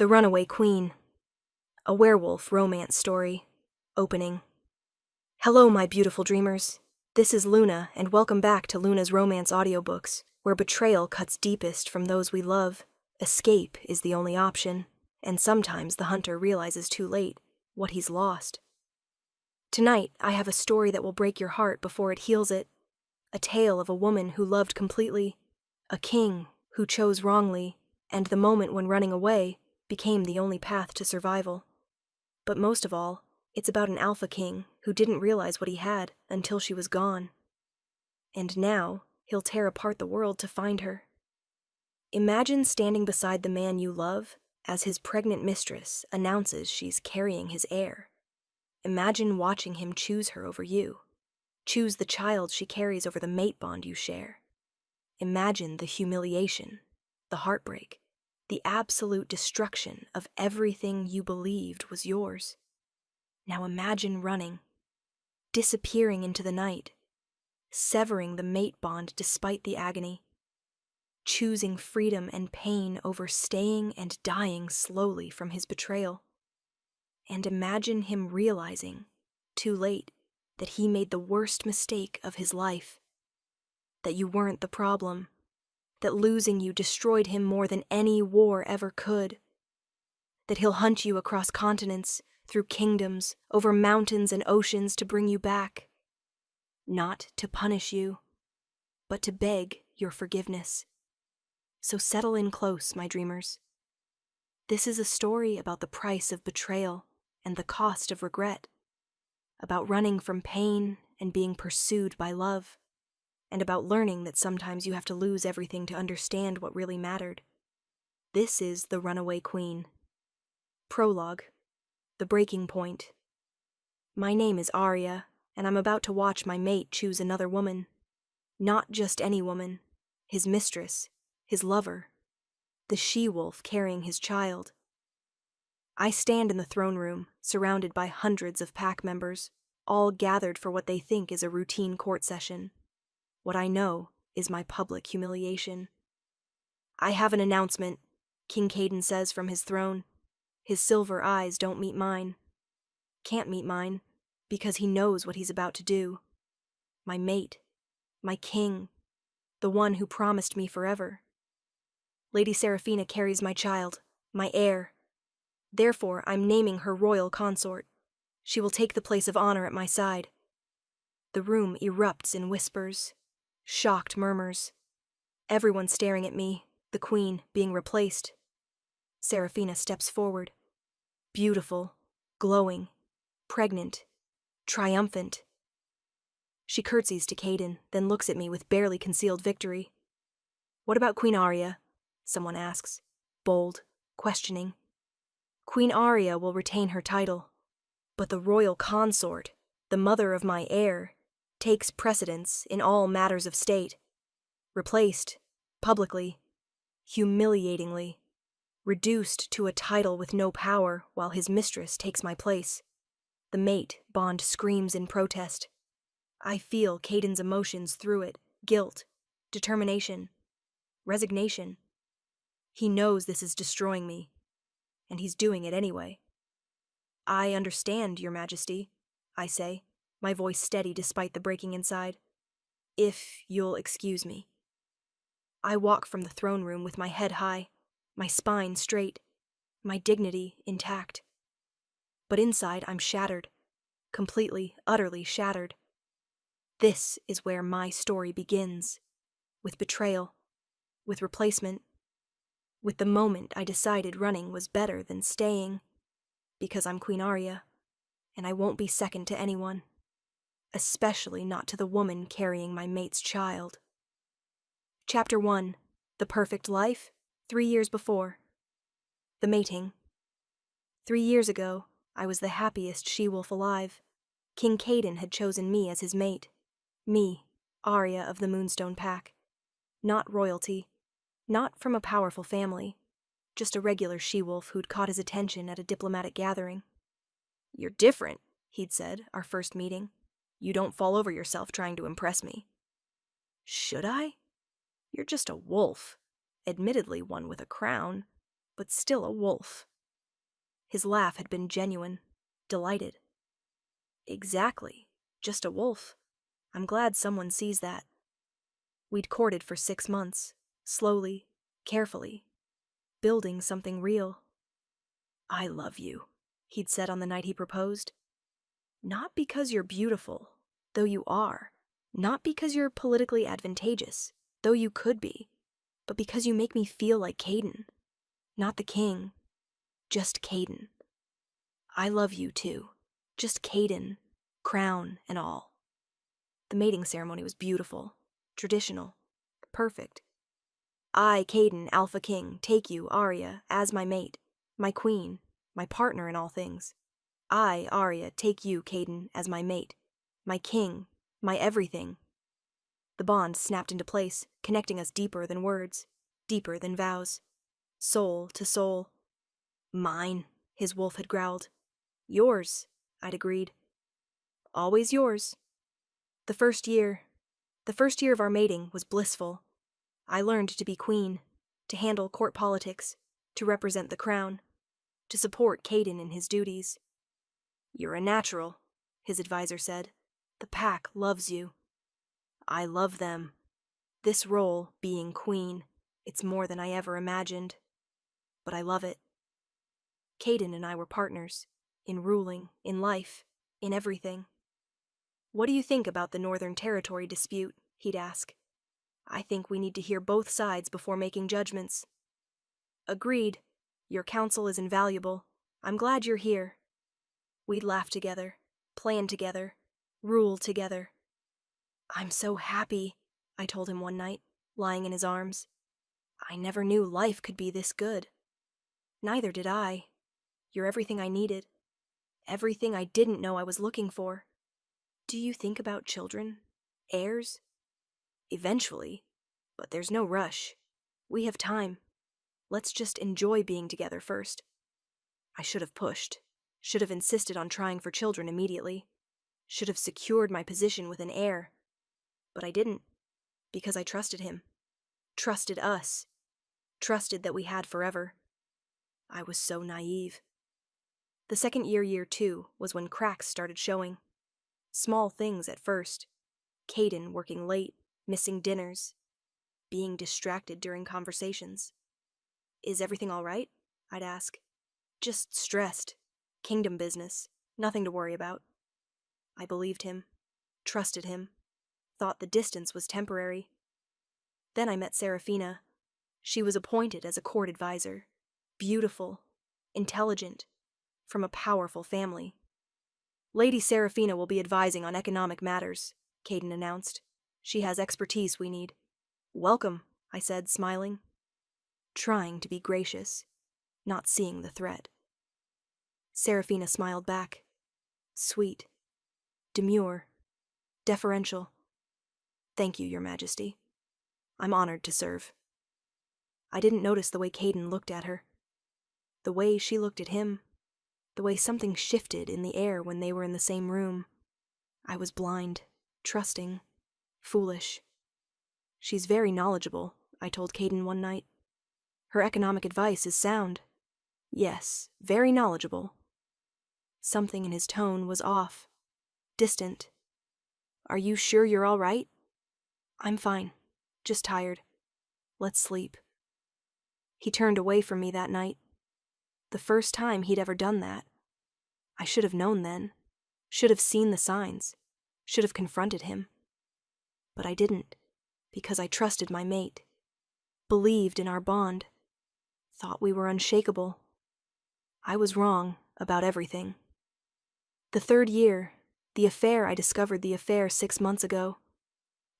The Runaway Queen. A werewolf romance story. Opening. Hello, my beautiful dreamers. This is Luna, and welcome back to Luna's Romance Audiobooks, where betrayal cuts deepest from those we love. Escape is the only option, and sometimes the hunter realizes too late what he's lost. Tonight, I have a story that will break your heart before it heals it. A tale of a woman who loved completely, a king who chose wrongly, and the moment when running away became the only path to survival. But most of all, it's about an alpha king who didn't realize what he had until she was gone. And now, he'll tear apart the world to find her. Imagine standing beside the man you love as his pregnant mistress announces she's carrying his heir. Imagine watching him choose her over you. Choose the child she carries over the mate bond you share. Imagine the humiliation, the heartbreak, the absolute destruction of everything you believed was yours. Now imagine running, disappearing into the night, severing the mate bond despite the agony, choosing freedom and pain over staying and dying slowly from his betrayal. And imagine him realizing, too late, that he made the worst mistake of his life, that you weren't the problem, that losing you destroyed him more than any war ever could, that he'll hunt you across continents, through kingdoms, over mountains and oceans to bring you back, not to punish you, but to beg your forgiveness. So settle in close, my dreamers. This is a story about the price of betrayal and the cost of regret, about running from pain and being pursued by love, and about learning that sometimes you have to lose everything to understand what really mattered. This is The Runaway Queen. Prologue. The Breaking Point. My name is Arya, and I'm about to watch my mate choose another woman. Not just any woman. His mistress, his lover, the she-wolf carrying his child. I stand in the throne room, surrounded by hundreds of pack members, all gathered for what they think is a routine court session. What I know is my public humiliation. I have an announcement, King Caden says from his throne. His silver eyes don't meet mine. Can't meet mine, because he knows what he's about to do. My mate, my king, the one who promised me forever. Lady Seraphina carries my child, my heir. Therefore, I'm naming her royal consort. She will take the place of honor at my side. The room erupts in whispers, shocked murmurs. Everyone staring at me, the queen being replaced. Seraphina steps forward. Beautiful, glowing, pregnant, triumphant. She curtsies to Caden, then looks at me with barely concealed victory. What about Queen Arya? Someone asks, bold, questioning. Queen Arya will retain her title, but the royal consort, the mother of my heir, takes precedence in all matters of state. Replaced, publicly, humiliatingly, reduced to a title with no power while his mistress takes my place. The mate bond screams in protest. I feel Caden's emotions through it, guilt, determination, resignation. He knows this is destroying me, and he's doing it anyway. I understand, Your Majesty, I say, my voice steady despite the breaking inside. If you'll excuse me. I walk from the throne room with my head high, my spine straight, my dignity intact. But inside I'm shattered, completely, utterly shattered. This is where my story begins, with betrayal, with replacement, with the moment I decided running was better than staying, because I'm Queen Arya, and I won't be second to anyone, especially not to the woman carrying my mate's child. Chapter 1. The Perfect Life, 3 years before. The mating. 3 years ago, I was the happiest she-wolf alive. King Caden had chosen me as his mate. Me, Arya of the Moonstone Pack. Not royalty. Not from a powerful family. Just a regular she-wolf who'd caught his attention at a diplomatic gathering. You're different, he'd said, our first meeting. You don't fall over yourself trying to impress me. Should I? You're just a wolf. Admittedly one with a crown, but still a wolf. His laugh had been genuine, delighted. Exactly. Just a wolf. I'm glad someone sees that. We'd courted for 6 months, slowly, carefully, building something real. I love you, he'd said on the night he proposed. Not because you're beautiful, though you are. Not because you're politically advantageous, though you could be. But because you make me feel like Caden. Not the king, just Caden. I love you too. Just Caden, crown and all. The mating ceremony was beautiful, traditional, perfect. I, Caden, Alpha King, take you, Arya, as my mate, my queen, my partner in all things. I, Arya, take you, Caden, as my mate, my king, my everything. The bond snapped into place, connecting us deeper than words, deeper than vows. Soul to soul. Mine, his wolf had growled. Yours, I'd agreed. Always yours. The first year of our mating was blissful. I learned to be queen, to handle court politics, to represent the crown, to support Caden in his duties. You're a natural, his advisor said. The pack loves you. I love them. This role, being queen, it's more than I ever imagined. But I love it. Caden and I were partners, in ruling, in life, in everything. What do you think about the Northern Territory dispute? He'd ask. I think we need to hear both sides before making judgments. Agreed. Your counsel is invaluable. I'm glad you're here. We'd laugh together, plan together, rule together. I'm so happy, I told him one night, lying in his arms. I never knew life could be this good. Neither did I. You're everything I needed. Everything I didn't know I was looking for. Do you think about children? Heirs? Eventually. But there's no rush. We have time. Let's just enjoy being together first. I should have pushed. Should have insisted on trying for children immediately. Should have secured my position with an heir. But I didn't. Because I trusted him. Trusted us. Trusted that we had forever. I was so naive. The second year 2, was when cracks started showing. Small things at first. Caden working late, missing dinners, being distracted during conversations. Is everything all right? I'd ask. Just stressed. Kingdom business. Nothing to worry about. I believed him. Trusted him. Thought the distance was temporary. Then I met Seraphina. She was appointed as a court advisor. Beautiful. Intelligent. From a powerful family. Lady Seraphina will be advising on economic matters, Caden announced. She has expertise we need. Welcome, I said, smiling. Trying to be gracious, not seeing the threat. Seraphina smiled back. Sweet. Demure. Deferential. Thank you, Your Majesty. I'm honored to serve. I didn't notice the way Caden looked at her. The way she looked at him. The way something shifted in the air when they were in the same room. I was blind, trusting, foolish. She's very knowledgeable, I told Caden one night. Her economic advice is sound. Yes, very knowledgeable. Something in his tone was off, distant. Are you sure you're all right? I'm fine, just tired. Let's sleep. He turned away from me that night. The first time he'd ever done that. I should have known then. Should have seen the signs. Should have confronted him. But I didn't, because I trusted my mate. Believed in our bond. Thought we were unshakable. I was wrong about everything. The third year, I discovered the affair 6 months ago.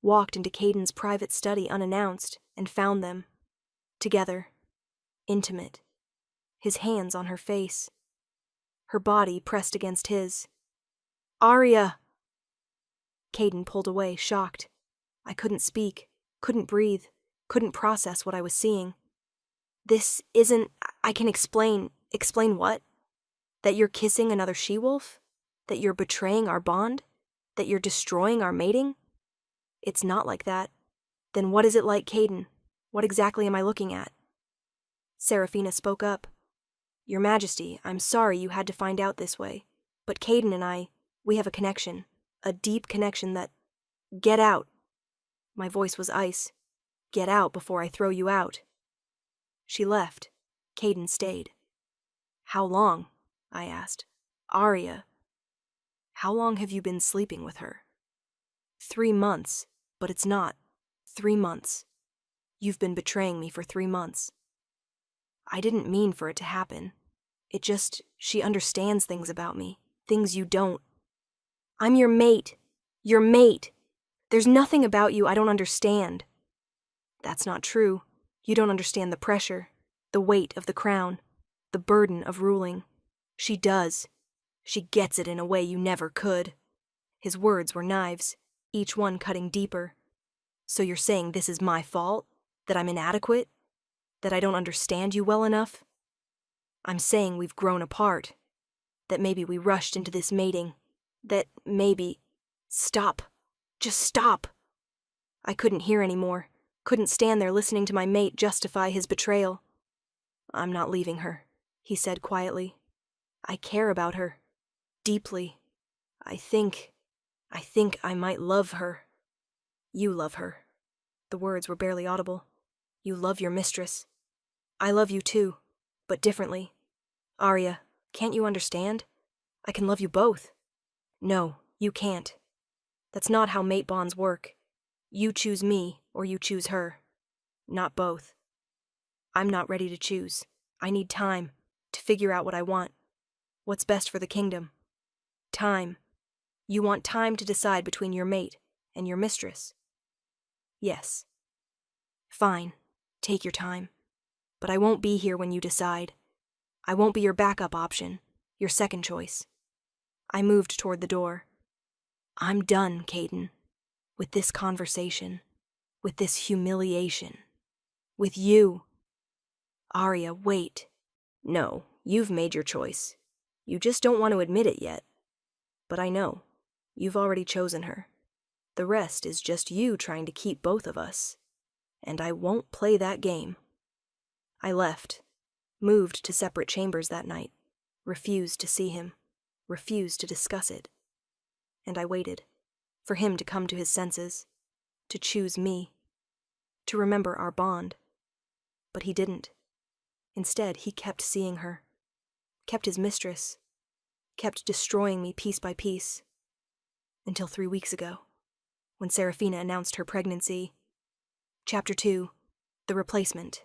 Walked into Caden's private study unannounced and found them. Together. Intimate. His hands on her face. Her body pressed against his. Arya! Caden pulled away, shocked. I couldn't speak, couldn't breathe, couldn't process what I was seeing. This isn't... I can explain... Explain what? That you're kissing another she-wolf? That you're betraying our bond? That you're destroying our mating? It's not like that. Then what is it like, Caden? What exactly am I looking at? Seraphina spoke up. Your Majesty, I'm sorry you had to find out this way, but Caden and I, we have a connection. A deep connection that... Get out. My voice was ice. Get out before I throw you out. She left. Caden stayed. How long? I asked. Arya. How long have you been sleeping with her? 3 months, but it's not. 3 months. You've been betraying me for 3 months. I didn't mean for it to happen. She understands things about me. Things you don't. I'm your mate. Your mate. There's nothing about you I don't understand. That's not true. You don't understand the pressure, the weight of the crown, the burden of ruling. She does. She gets it in a way you never could. His words were knives, each one cutting deeper. So you're saying this is my fault? That I'm inadequate? That I don't understand you well enough? I'm saying we've grown apart. That maybe we rushed into this mating. That maybe... Stop. Just stop. I couldn't hear anymore. Couldn't stand there listening to my mate justify his betrayal. I'm not leaving her, he said quietly. I care about her. Deeply. I think I might love her. You love her. The words were barely audible. You love your mistress. I love you too, but differently. Arya, can't you understand? I can love you both. No, you can't. That's not how mate bonds work. You choose me, or you choose her. Not both. I'm not ready to choose. I need time to figure out what I want. What's best for the kingdom. Time. You want time to decide between your mate and your mistress. Yes. Fine. Take your time. But I won't be here when you decide. I won't be your backup option, your second choice. I moved toward the door. I'm done, Caden. With this conversation. With this humiliation. With you. Arya, wait. No, you've made your choice. You just don't want to admit it yet. But I know. You've already chosen her. The rest is just you trying to keep both of us. And I won't play that game. I left. Moved to separate chambers that night. Refused to see him. Refused to discuss it. And I waited. For him to come to his senses. To choose me. To remember our bond. But he didn't. Instead, he kept seeing her. Kept his mistress. Kept destroying me piece by piece. Until 3 weeks ago, when Seraphina announced her pregnancy. Chapter 2, The Replacement.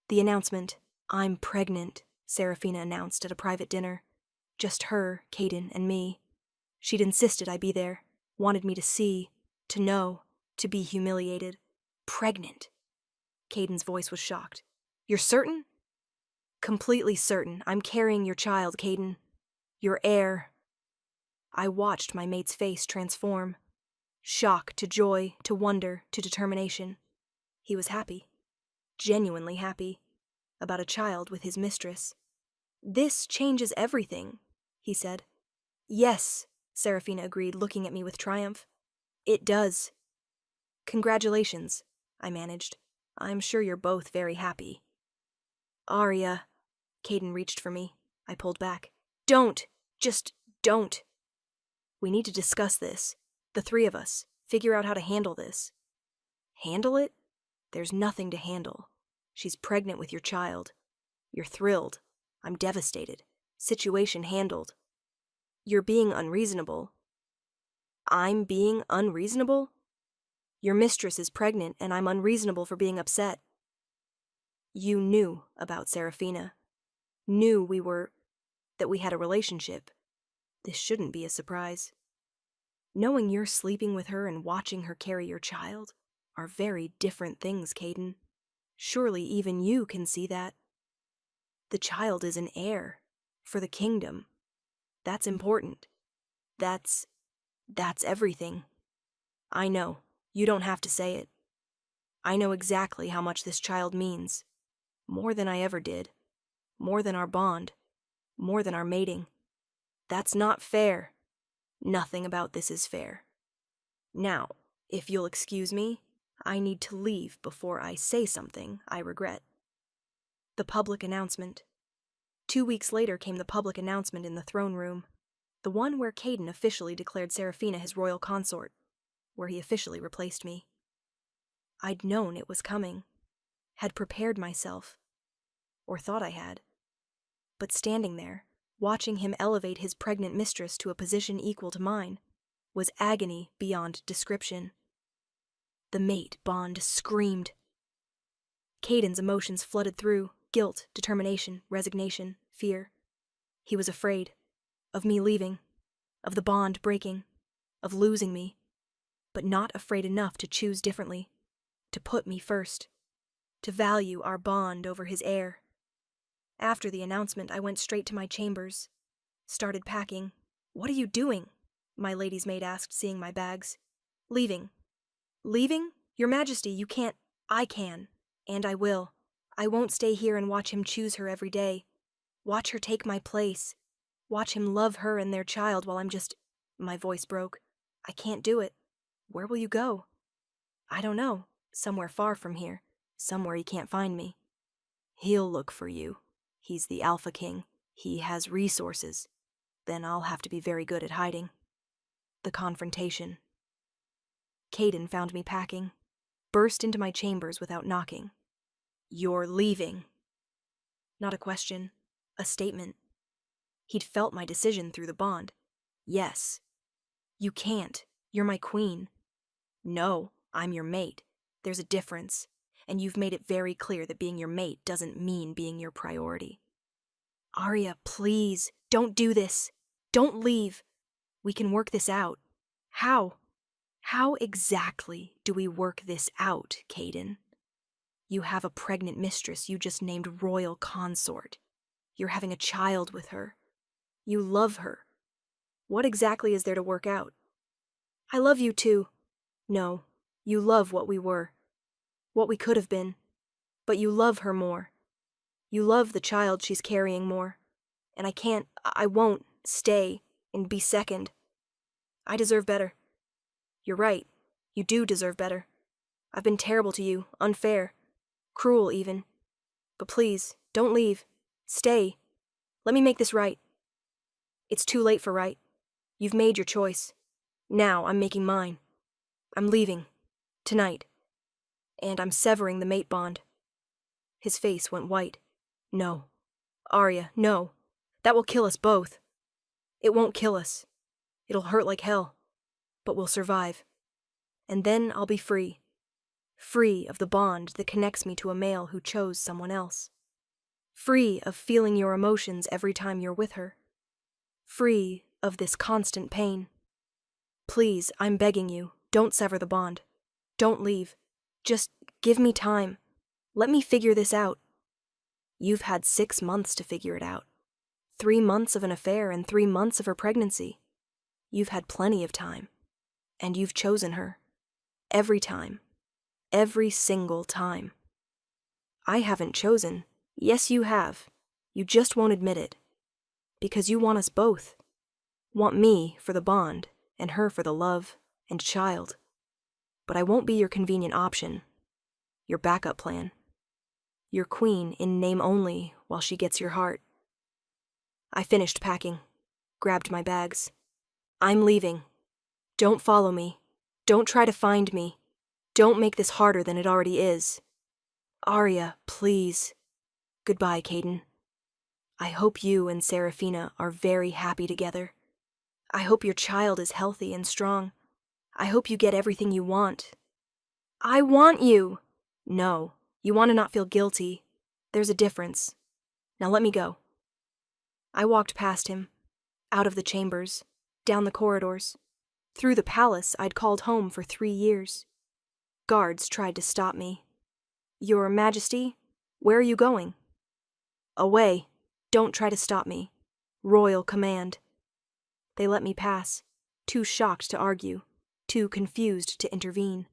The announcement, I'm pregnant, Seraphina announced at a private dinner. Just her, Caden, and me. She'd insisted I be there, wanted me to see, to know, to be humiliated. Pregnant. Caden's voice was shocked. You're certain? Completely certain. I'm carrying your child, Caden. Your heir. I watched my mate's face transform. Shock to joy, to wonder, to determination. He was happy. Genuinely happy. About a child with his mistress. This changes everything, he said. Yes, Seraphina agreed, looking at me with triumph. It does. Congratulations, I managed. I'm sure you're both very happy. Arya. Caden reached for me. I pulled back. Don't. Just don't. We need to discuss this. The 3 of us. Figure out how to handle this. Handle it? There's nothing to handle. She's pregnant with your child. You're thrilled. I'm devastated. Situation handled. You're being unreasonable. I'm being unreasonable? Your mistress is pregnant, and I'm unreasonable for being upset. You knew about Seraphina. Knew that we had a relationship. This shouldn't be a surprise. Knowing you're sleeping with her and watching her carry your child are very different things, Caden. Surely even you can see that. The child is an heir for the kingdom. That's important. That's everything. I know. You don't have to say it. I know exactly how much this child means. More than I ever did. More than our bond. More than our mating. That's not fair. Nothing about this is fair. Now, if you'll excuse me, I need to leave before I say something I regret. The public announcement. 2 weeks later came the public announcement in the throne room, the one where Caden officially declared Seraphina his royal consort, where he officially replaced me. I'd known it was coming, had prepared myself, or thought I had. But standing there, watching him elevate his pregnant mistress to a position equal to mine, was agony beyond description. The mate bond screamed. Caden's emotions flooded through: guilt, determination, resignation, fear. He was afraid of me leaving, of the bond breaking, of losing me, but not afraid enough to choose differently, to put me first, to value our bond over his heir. After the announcement, I went straight to my chambers, started packing. "What are you doing?" my lady's maid asked, seeing my bags. "Leaving." "Leaving? Your Majesty, you can't." "I can, and I will. I won't stay here and watch him choose her every day. Watch her take my place. Watch him love her and their child while I'm just—" My voice broke. "I can't do it." "Where will you go?" "I don't know. Somewhere far from here. Somewhere he can't find me." "He'll look for you. He's the Alpha King. He has resources. Then I'll have to be very good at hiding." The confrontation. Caden found me packing, burst into my chambers without knocking. "You're leaving." Not a question, a statement. He'd felt my decision through the bond. "Yes." "You can't. You're my queen." "No, I'm your mate. There's a difference, and you've made it very clear that being your mate doesn't mean being your priority." "Arya, please, don't do this. Don't leave. We can work this out." "How?" "How exactly do we work this out, Caden? You have a pregnant mistress you just named royal consort. You're having a child with her. You love her. What exactly is there to work out?" "I love you too." "No, you love what we were, what we could have been, but you love her more. You love the child she's carrying more, and I won't stay and be second. I deserve better." "You're right. You do deserve better. I've been terrible to you, unfair, cruel even. But please, don't leave. Stay. Let me make this right." "It's too late for right. You've made your choice. Now I'm making mine. I'm leaving. Tonight. And I'm severing the mate bond." His face went white. "No. Arya, no. That will kill us both." "It won't kill us. It'll hurt like hell. But we'll survive. And then I'll be free. Free of the bond that connects me to a male who chose someone else. Free of feeling your emotions every time you're with her. Free of this constant pain. Please, I'm begging you, don't sever the bond. Don't leave. Just give me time. Let me figure this out." "You've had 6 months to figure it out. 3 months of an affair and 3 months of her pregnancy. You've had plenty of time. And you've chosen her. Every time. Every single time." "I haven't chosen." "Yes, you have. You just won't admit it. Because you want us both. Want me for the bond, and her for the love and child. But I won't be your convenient option. Your backup plan. Your queen in name only while she gets your heart." I finished packing. Grabbed my bags. "I'm leaving. Don't follow me. Don't try to find me. Don't make this harder than it already is. Arya, please. Goodbye, Caden. I hope you and Seraphina are very happy together. I hope your child is healthy and strong. I hope you get everything you want." "I want you." "No, you want to not feel guilty. There's a difference. Now let me go." I walked past him, out of the chambers, down the corridors, through the palace I'd called home for 3 years. Guards tried to stop me. "Your Majesty, where are you going?" "Away. Don't try to stop me. Royal command." They let me pass, too shocked to argue, too confused to intervene.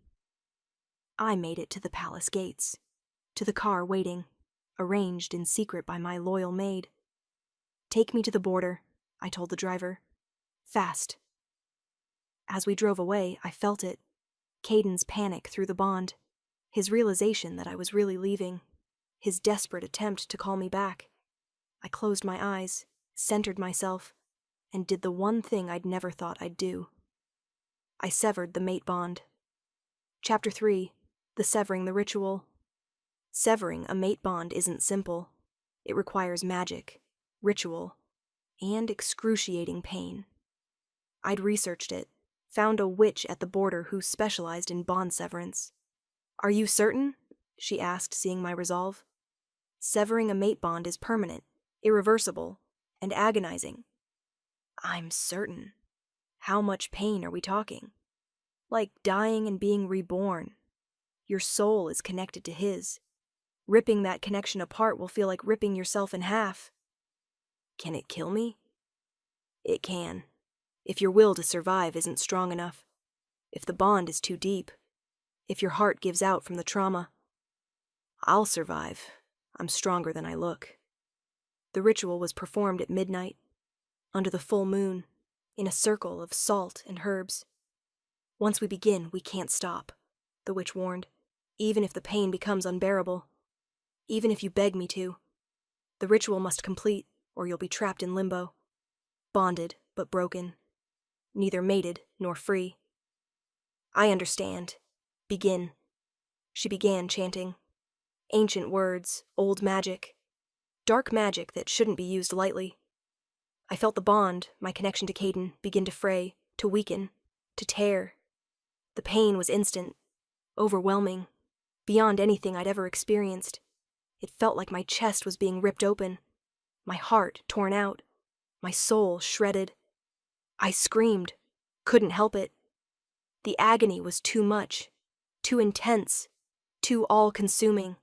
I made it to the palace gates, to the car waiting, arranged in secret by my loyal maid. "Take me to the border," I told the driver. "Fast." As we drove away, I felt it. Caden's panic through the bond, his realization that I was really leaving, his desperate attempt to call me back. I closed my eyes, centered myself, and did the one thing I'd never thought I'd do. I severed the mate bond. Chapter 3. The Severing the Ritual. Severing a mate bond isn't simple. It requires magic, ritual, and excruciating pain. I'd researched it, found a witch at the border who specialized in bond severance. "Are you certain?" she asked, seeing my resolve. "Severing a mate bond is permanent, irreversible, and agonizing." "I'm certain. How much pain are we talking?" "Like dying and being reborn. Your soul is connected to his. Ripping that connection apart will feel like ripping yourself in half." "Can it kill me?" "It can, if your will to survive isn't strong enough, if the bond is too deep, if your heart gives out from the trauma." "I'll survive. I'm stronger than I look." The ritual was performed at midnight, under the full moon, in a circle of salt and herbs. "Once we begin, we can't stop," the witch warned, "even if the pain becomes unbearable. Even if you beg me to. The ritual must complete, or you'll be trapped in limbo. Bonded, but broken. Neither mated nor free." "I understand. Begin." She began chanting. Ancient words, old magic. Dark magic that shouldn't be used lightly. I felt the bond, my connection to Caden, begin to fray, to weaken, to tear. The pain was instant, overwhelming, beyond anything I'd ever experienced. It felt like my chest was being ripped open, my heart torn out, my soul shredded. I screamed, couldn't help it. The agony was too much, too intense, too all-consuming.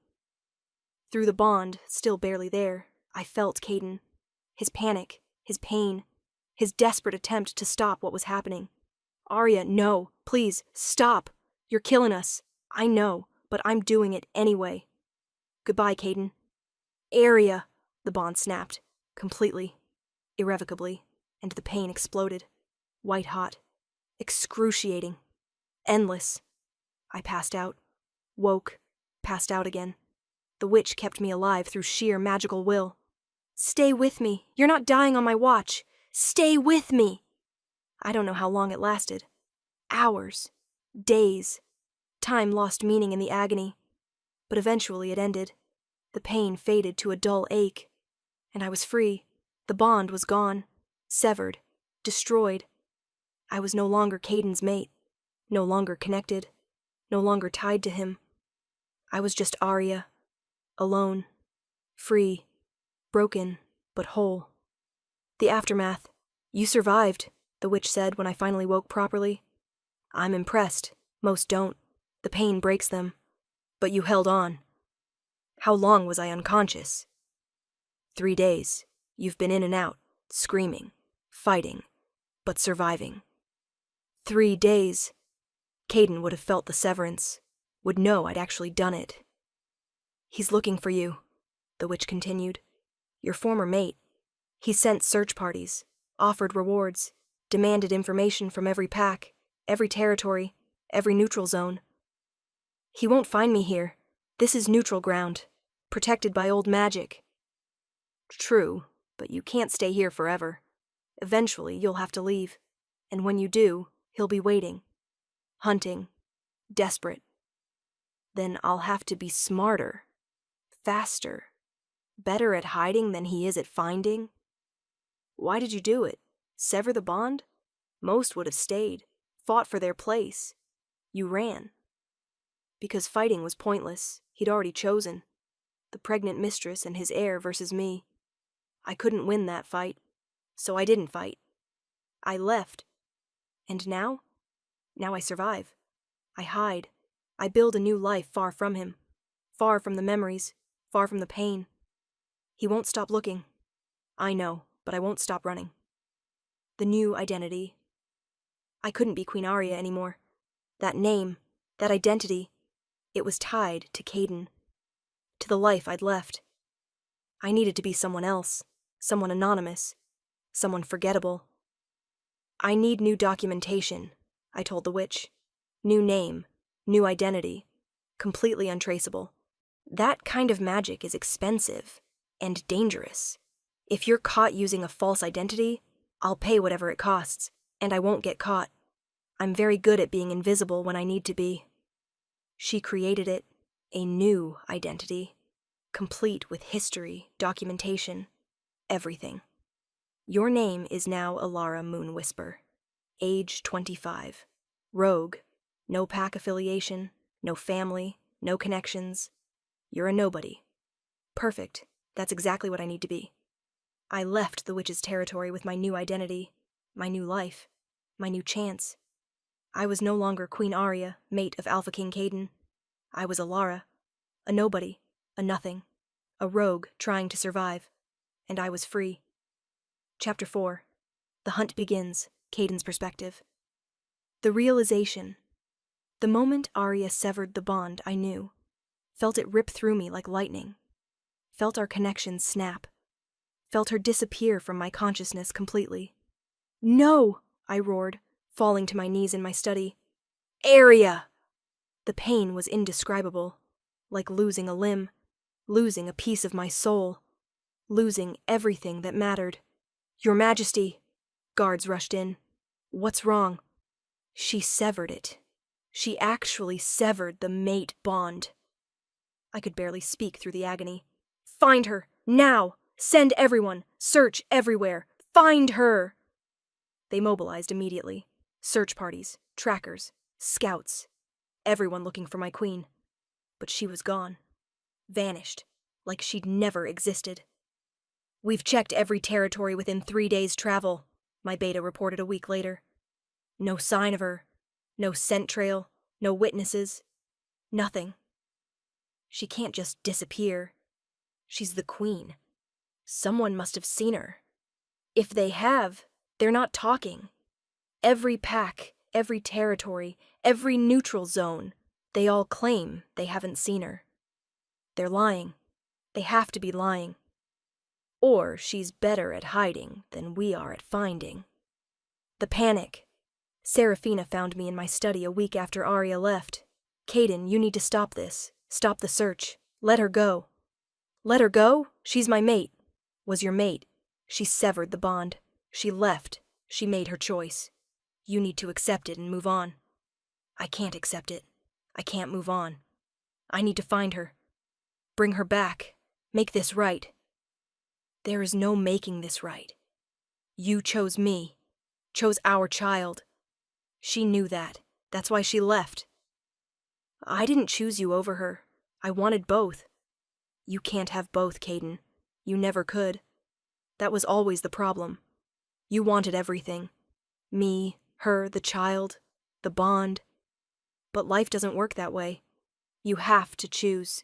Through the bond, still barely there, I felt Caden, his panic, his pain, his desperate attempt to stop what was happening. "Arya, no, please, stop. You're killing us. I know, but I'm doing it anyway. Goodbye, Caden." "Arya," the bond snapped, completely, irrevocably, and the pain exploded, white-hot, excruciating, endless. I passed out, woke, passed out again. The witch kept me alive through sheer magical will. "Stay with me. You're not dying on my watch. Stay with me." I don't know how long it lasted. Hours. Days. Time lost meaning in the agony. But eventually it ended. The pain faded to a dull ache. And I was free. The bond was gone. Severed. Destroyed. I was no longer Caden's mate. No longer connected. No longer tied to him. I was just Arya. Alone. Free. Broken, but whole. The aftermath. "You survived," the witch said when I finally woke properly. "I'm impressed. Most don't. The pain breaks them. But you held on." "How long was I unconscious?" 3 days. You've been in and out, screaming, fighting, but surviving." 3 days. Caden would have felt the severance, would know I'd actually done it. "He's looking for you," the witch continued. "Your former mate. He sent search parties, offered rewards, demanded information from every pack, every territory, every neutral zone. He won't find me here. This is neutral ground, protected by old magic." "True, but you can't stay here forever. Eventually, you'll have to leave, and when you do, he'll be waiting, hunting, desperate. Then I'll have to be smarter, faster, better at hiding than he is at finding." "Why did you do it? Sever the bond?" "Most would have stayed, fought for their place. You ran." "Because fighting was pointless. He'd already chosen. The pregnant mistress and his heir versus me. I couldn't win that fight, so I didn't fight. I left. And now? Now I survive. I hide. I build a new life far from him. Far from the memories, far from the pain. He won't stop looking. I know, but I won't stop running. The new identity. I couldn't be Queen Arya anymore. That name, that identity, it was tied to Caden, to the life I'd left. I needed to be someone else, someone anonymous, someone forgettable. "I need new documentation," I told the witch. "New name, new identity, completely untraceable. That kind of magic is expensive and dangerous." If you're caught using a false identity, I'll pay whatever it costs, and I won't get caught. I'm very good at being invisible when I need to be. She created it, a new identity, complete with history, documentation, everything. Your name is now Alara Moonwhisper, age 25, rogue, no pack affiliation, no family, no connections. You're a nobody. Perfect. That's exactly what I need to be. I left the witch's territory with my new identity, my new life, my new chance. I was no longer Queen Arya, mate of Alpha King Caden. I was Alara, a nobody, a nothing, a rogue trying to survive, and I was free. Chapter 4. The Hunt Begins, Caden's Perspective. The realization. The moment Arya severed the bond, I knew. Felt it rip through me like lightning. Felt our connection snap. Felt her disappear from my consciousness completely. "No!" I roared, falling to my knees in my study. "Arya!" The pain was indescribable, like losing a limb, losing a piece of my soul, losing everything that mattered. "Your Majesty!" Guards rushed in. "What's wrong?" She severed it. She actually severed the mate bond. I could barely speak through the agony. "Find her! Now! Send everyone! Search everywhere! Find her!" They mobilized immediately. Search parties, trackers, scouts, everyone looking for my queen. But she was gone. Vanished, like she'd never existed. "We've checked every territory within 3 days' travel," my beta reported a week later. No sign of her. No scent trail. No witnesses. Nothing. She can't just disappear. She's the queen. Someone must have seen her. If they have, they're not talking. Every pack, every territory, every neutral zone, they all claim they haven't seen her. They're lying. They have to be lying. Or she's better at hiding than we are at finding. The panic. Serafina found me in my study a week after Arya left. "Caden, you need to stop this. Stop the search. Let her go." "Let her go? She's my mate." "Was your mate. She severed the bond. She left. She made her choice. You need to accept it and move on." "I can't accept it. I can't move on. I need to find her. Bring her back. Make this right." "There is no making this right. You chose me. Chose our child. She knew that. That's why she left." "I didn't choose you over her. I wanted both." "You can't have both, Caden. You never could. That was always the problem. You wanted everything. Me, her, the child, the bond. But life doesn't work that way. You have to choose."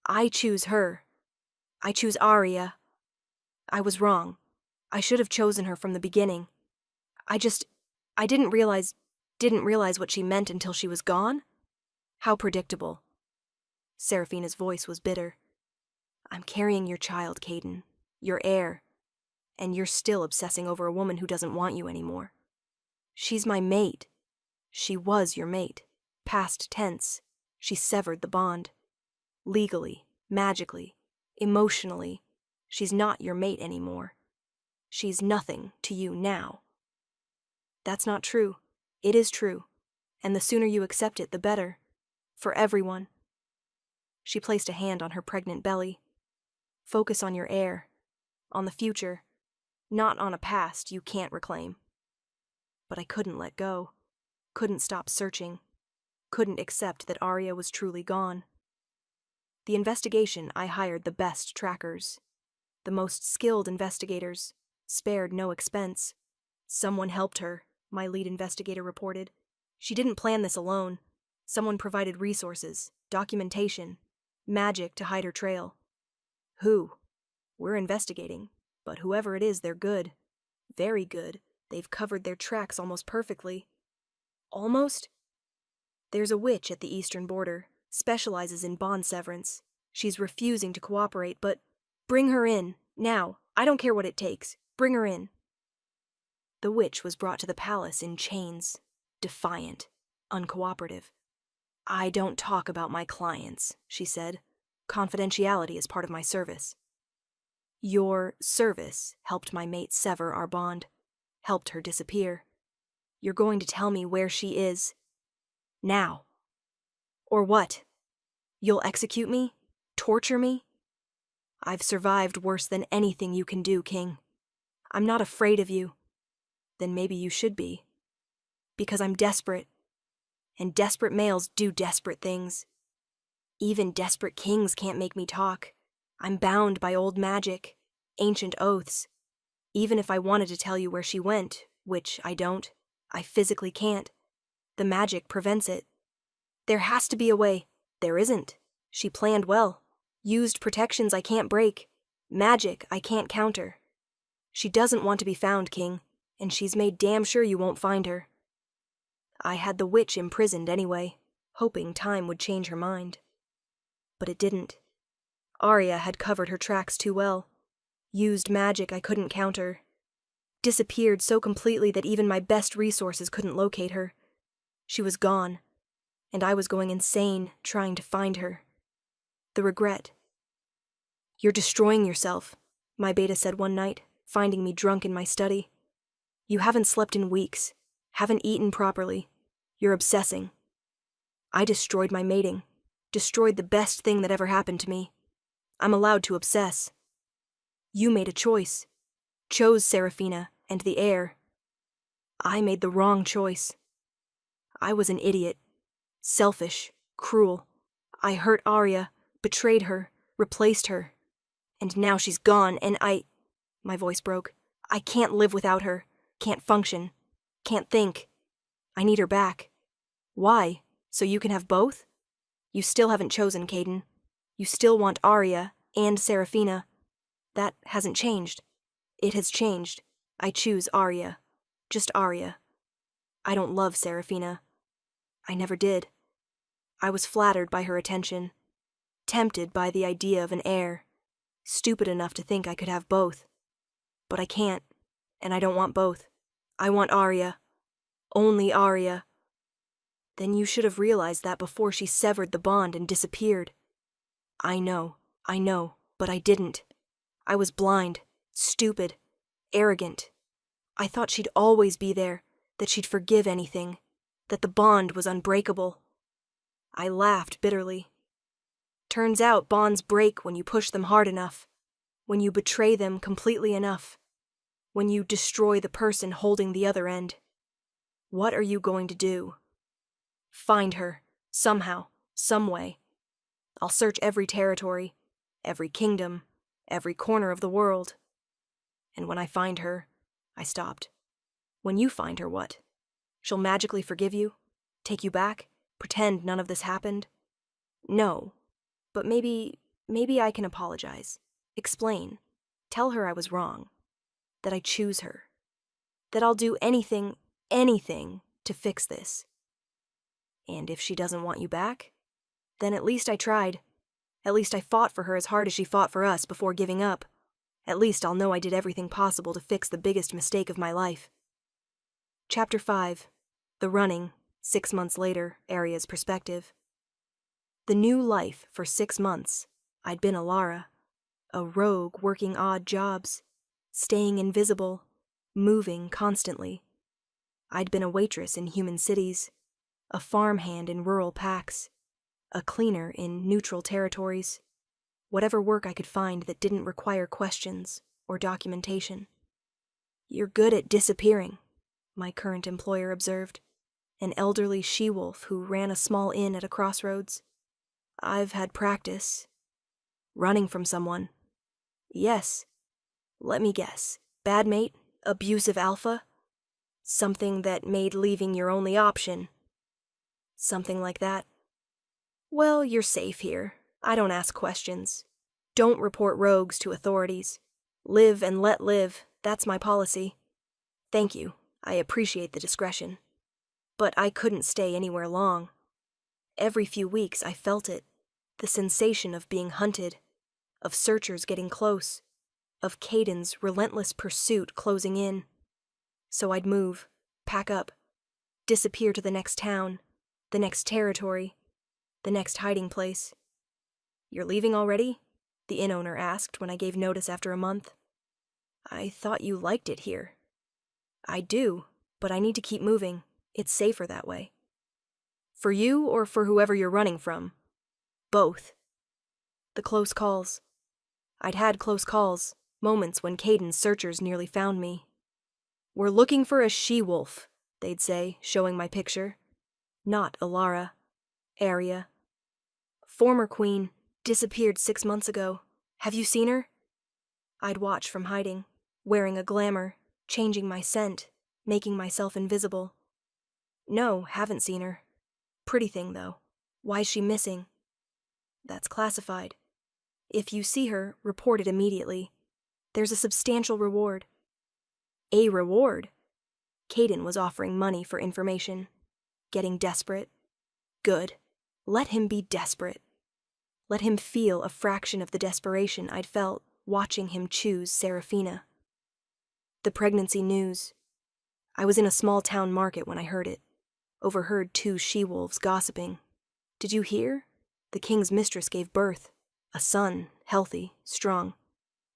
"I choose her. I choose Arya. I was wrong. I should have chosen her from the beginning. I didn't realize what she meant until she was gone." "How predictable." Serafina's voice was bitter. "I'm carrying your child, Caden. Your heir. And you're still obsessing over a woman who doesn't want you anymore. She's my mate. She was your mate. Past tense. She severed the bond. Legally, magically, emotionally, she's not your mate anymore. She's nothing to you now." "That's not true. It is true. And the sooner you accept it, the better. For everyone." She placed a hand on her pregnant belly. "Focus on your heir. On the future. Not on a past you can't reclaim." But I couldn't let go. Couldn't stop searching. Couldn't accept that Arya was truly gone. The investigation, I hired the best trackers. The most skilled investigators. Spared no expense. "Someone helped her," my lead investigator reported. "She didn't plan this alone. Someone provided resources, documentation, magic to hide her trail." "Who?" "We're investigating. But whoever it is, they're good. Very good. They've covered their tracks almost perfectly." "Almost?" "There's a witch at the eastern border. Specializes in bond severance. She's refusing to cooperate, but bring her in. Now. I don't care what it takes. Bring her in." The witch was brought to the palace in chains. Defiant. Uncooperative. "I don't talk about my clients," she said. "Confidentiality is part of my service." Your service helped my mate sever our bond, helped her disappear. You're going to tell me where she is. Now. Or what? You'll execute me? Torture me? I've survived worse than anything you can do, King. I'm not afraid of you. Then maybe you should be. Because I'm desperate. And desperate males do desperate things. Even desperate kings can't make me talk. I'm bound by old magic, ancient oaths. Even if I wanted to tell you where she went, which I don't, I physically can't. The magic prevents it. There has to be a way. There isn't. She planned well. Used protections I can't break. Magic I can't counter. She doesn't want to be found, King, and she's made damn sure you won't find her. I had the witch imprisoned anyway, hoping time would change her mind. But it didn't. Arya had covered her tracks too well. Used magic I couldn't counter. Disappeared so completely that even my best resources couldn't locate her. She was gone, and I was going insane trying to find her. The regret. You're destroying yourself, my beta said one night, finding me drunk in my study. You haven't slept in weeks, haven't eaten properly. You're obsessing. I destroyed my mating, destroyed the best thing that ever happened to me. I'm allowed to obsess. You made a choice, chose Seraphina and the heir. I made the wrong choice. I was an idiot, selfish, cruel. I hurt Arya, betrayed her, replaced her. And now she's gone, and my voice broke. I can't live without her, can't function, can't think. I need her back. Why? So you can have both? You still haven't chosen, Caden. You still want Arya and Seraphina. That hasn't changed. It has changed. I choose Arya. Just Arya. I don't love Seraphina. I never did. I was flattered by her attention, tempted by the idea of an heir, stupid enough to think I could have both. But I can't, and I don't want both. I want Arya. Only Arya. Then you should have realized that before she severed the bond and disappeared. I know, but I didn't. I was blind, stupid, arrogant. I thought she'd always be there, that she'd forgive anything, that the bond was unbreakable. I laughed bitterly. Turns out bonds break when you push them hard enough, when you betray them completely enough, when you destroy the person holding the other end. What are you going to do? Find her, somehow, some way. I'll search every territory, every kingdom, every corner of the world. And when I find her, I stopped. When you find her, what? She'll magically forgive you? Take you back? Pretend none of this happened? No. But maybe I can apologize. Explain. Tell her I was wrong. That I choose her. That I'll do anything to fix this. And if she doesn't want you back, then at least I tried. At least I fought for her as hard as she fought for us before giving up. At least I'll know I did everything possible to fix the biggest mistake of my life. Chapter 5. The Running, 6 months later, Arya's perspective. The new life for 6 months. I'd been Alara, a rogue working odd jobs, staying invisible, moving constantly. I'd been a waitress in human cities, a farmhand in rural packs, a cleaner in neutral territories, whatever work I could find that didn't require questions or documentation. You're good at disappearing, my current employer observed, an elderly she-wolf who ran a small inn at a crossroads. I've had practice. Running from someone. Yes. Let me guess. Bad mate? Abusive alpha? Something that made leaving your only option. Something like that. Well, you're safe here. I don't ask questions. Don't report rogues to authorities. Live and let live, that's my policy. Thank you. I appreciate the discretion. But I couldn't stay anywhere long. Every few weeks I felt it. The sensation of being hunted, of searchers getting close, of Caden's relentless pursuit closing in. So I'd move, pack up, disappear to the next town, the next territory, the next hiding place. You're leaving already? the inn owner asked when I gave notice after a month. I thought you liked it here. I do, but I need to keep moving. It's safer that way. For you or for whoever you're running from? Both. The close calls. I'd had close calls, moments when Caden's searchers nearly found me. We're looking for a she-wolf, they'd say, showing my picture. Not Alara. Area. Former queen. Disappeared 6 months ago. Have you seen her? I'd watch from hiding, wearing a glamour, changing my scent, making myself invisible. No, haven't seen her. Pretty thing, though. Why's she missing? That's classified. If you see her, report it immediately. There's a substantial reward. A reward? Caden was offering money for information. Getting desperate. Good. Let him be desperate. Let him feel a fraction of the desperation I'd felt watching him choose Seraphina. The pregnancy news. I was in a small town market when I heard it. Overheard 2 she-wolves gossiping. Did you hear? The king's mistress gave birth. A son, healthy, strong.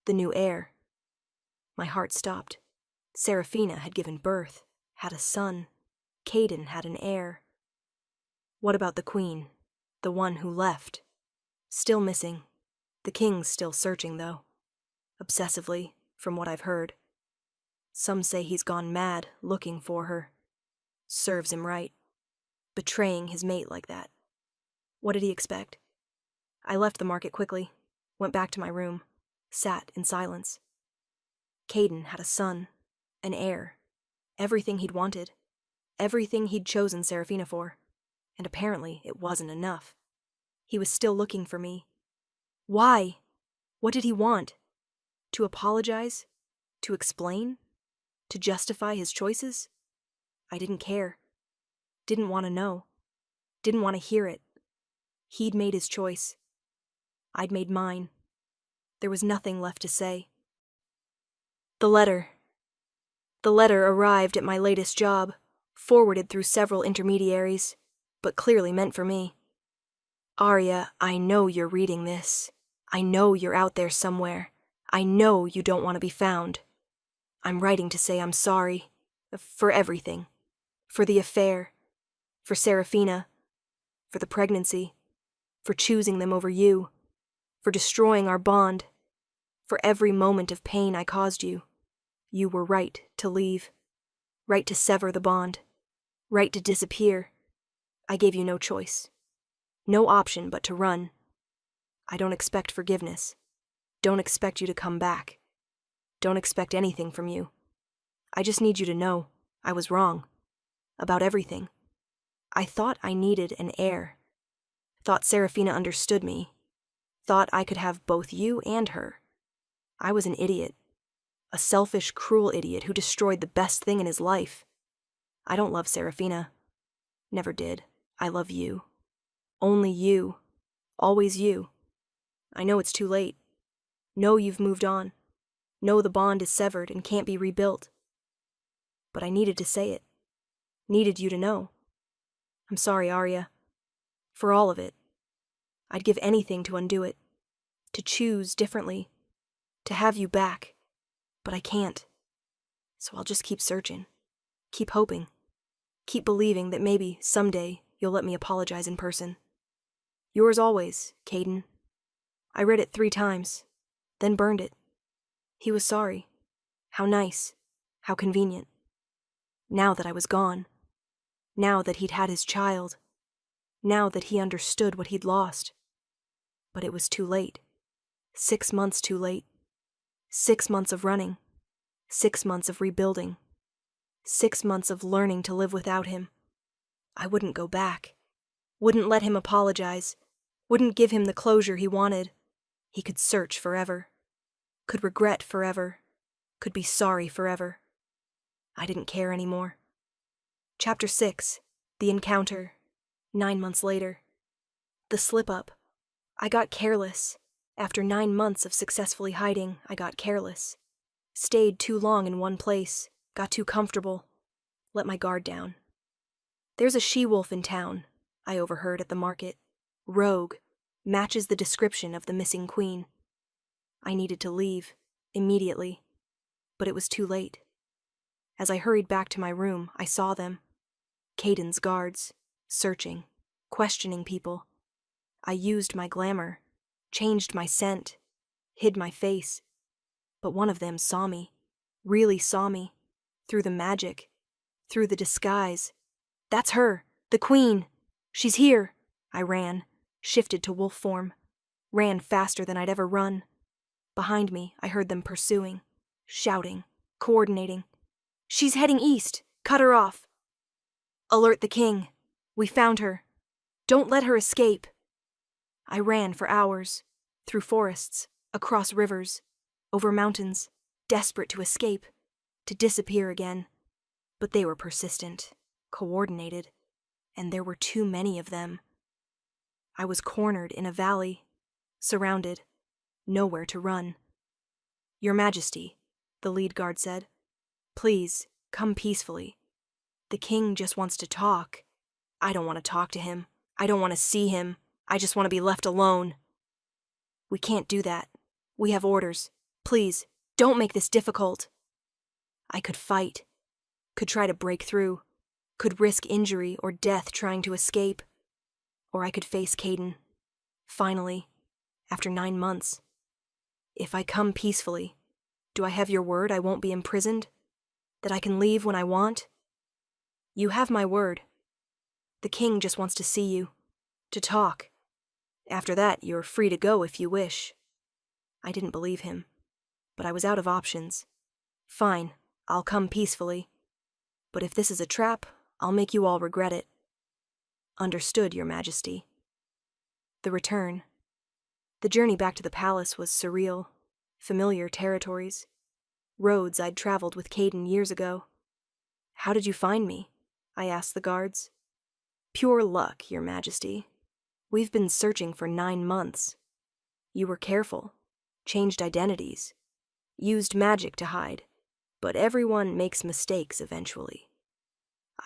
The new heir. My heart stopped. Seraphina had given birth, had a son. Caden had an heir. What about the queen? The one who left? Still missing. The king's still searching, though. Obsessively, from what I've heard. Some say he's gone mad looking for her. Serves him right. Betraying his mate like that. What did he expect? I left the market quickly, went back to my room, sat in silence. Caden had a son, an heir, everything he'd wanted, everything he'd chosen Seraphina for, and apparently it wasn't enough. He was still looking for me. Why? What did he want? To apologize? To explain? To justify his choices? I didn't care. Didn't want to know. Didn't want to hear it. He'd made his choice. I'd made mine. There was nothing left to say. The letter. The letter arrived at my latest job, forwarded through several intermediaries, but clearly meant for me. Arya, I know you're reading this. I know you're out there somewhere. I know you don't want to be found. I'm writing to say I'm sorry. For everything. For the affair. For Seraphina. For the pregnancy. For choosing them over you. For destroying our bond. For every moment of pain I caused you. You were right to leave. Right to sever the bond. Right to disappear. I gave you no choice. No option but to run. I don't expect forgiveness. Don't expect you to come back. Don't expect anything from you. I just need you to know I was wrong. About everything. I thought I needed an heir. Thought Seraphina understood me. Thought I could have both you and her. I was an idiot. A selfish, cruel idiot who destroyed the best thing in his life. I don't love Seraphina. Never did. I love you. Only you. Always you. I know it's too late. Know you've moved on. Know the bond is severed and can't be rebuilt. But I needed to say it. Needed you to know. I'm sorry, Arya. For all of it. I'd give anything to undo it. To choose differently. To have you back. But I can't. So I'll just keep searching. Keep hoping. Keep believing that maybe, someday, you'll let me apologize in person. Yours always, Caden. I read it 3 times, then burned it. He was sorry. How nice. How convenient. Now that I was gone. Now that he'd had his child. Now that he understood what he'd lost. But it was too late. 6 months too late. 6 months of running. 6 months of rebuilding. 6 months of learning to live without him. I wouldn't go back. Wouldn't let him apologize. Wouldn't give him the closure he wanted. He could search forever. Could regret forever. Could be sorry forever. I didn't care anymore. Chapter 6. The encounter. 9 months later. The slip-up. I got careless. After 9 months of successfully hiding, I got careless. Stayed too long in one place. Got too comfortable. Let my guard down. There's a she-wolf in town, I overheard at the market. Rogue. Matches the description of the missing queen. I needed to leave, immediately, but it was too late. As I hurried back to my room, I saw them. Caden's guards, searching, questioning people. I used my glamour, changed my scent, hid my face. But one of them saw me, really saw me, through the magic, through the disguise. That's her, the queen. She's here. I ran, shifted to wolf form, ran faster than I'd ever run. Behind me, I heard them pursuing, shouting, coordinating. She's heading east. Cut her off. Alert the king. We found her. Don't let her escape. I ran for hours, through forests, across rivers, over mountains, desperate to escape, to disappear again. But they were persistent, coordinated, and there were too many of them. I was cornered in a valley, surrounded, nowhere to run. Your Majesty, the lead guard said, please, come peacefully. The king just wants to talk. I don't want to talk to him. I don't want to see him. I just want to be left alone. We can't do that. We have orders. Please, don't make this difficult. I could fight, could try to break through, could risk injury or death trying to escape. Or I could face Caden. Finally, after 9 months. If I come peacefully, do I have your word I won't be imprisoned? That I can leave when I want? You have my word. The king just wants to see you, to talk. After that, you're free to go if you wish. I didn't believe him, but I was out of options. Fine, I'll come peacefully. But if this is a trap, I'll make you all regret it. Understood, Your Majesty. The return. The journey back to the palace was surreal, familiar territories, roads I'd traveled with Caden years ago. How did you find me? I asked the guards. Pure luck, Your Majesty. We've been searching for 9 months. You were careful, changed identities, used magic to hide, but everyone makes mistakes eventually.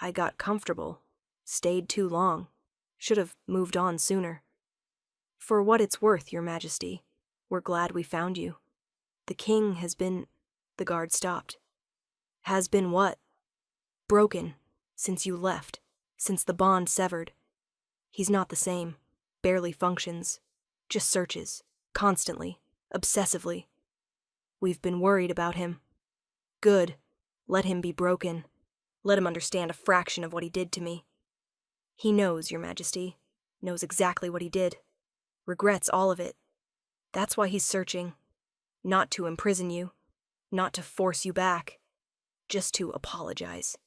I got comfortable, stayed too long, should have moved on sooner. For what it's worth, Your Majesty, we're glad we found you. The king has been... The guard stopped. Has been what? Broken, since you left, since the bond severed. He's not the same, barely functions, just searches, constantly, obsessively. We've been worried about him. Good, let him be broken. Let him understand a fraction of what he did to me. He knows, Your Majesty, knows exactly what he did. Regrets all of it. That's why he's searching. Not to imprison you. Not to force you back. Just to apologize.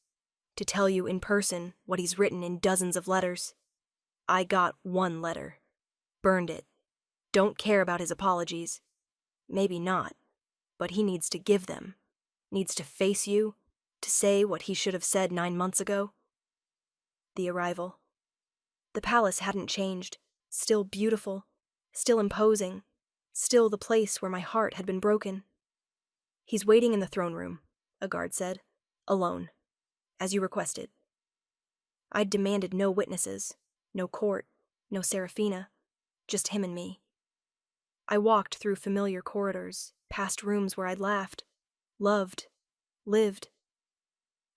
To tell you in person what he's written in dozens of letters. I got 1 letter. Burned it. Don't care about his apologies. Maybe not. But he needs to give them. Needs to face you. To say what he should have said 9 months ago. The arrival. The palace hadn't changed. Still beautiful. Still imposing. Still the place where my heart had been broken. He's waiting in the throne room, a guard said. Alone. As you requested. I'd demanded no witnesses, no court, no Serafina, just him and me. I walked through familiar corridors, past rooms where I'd laughed, loved, lived.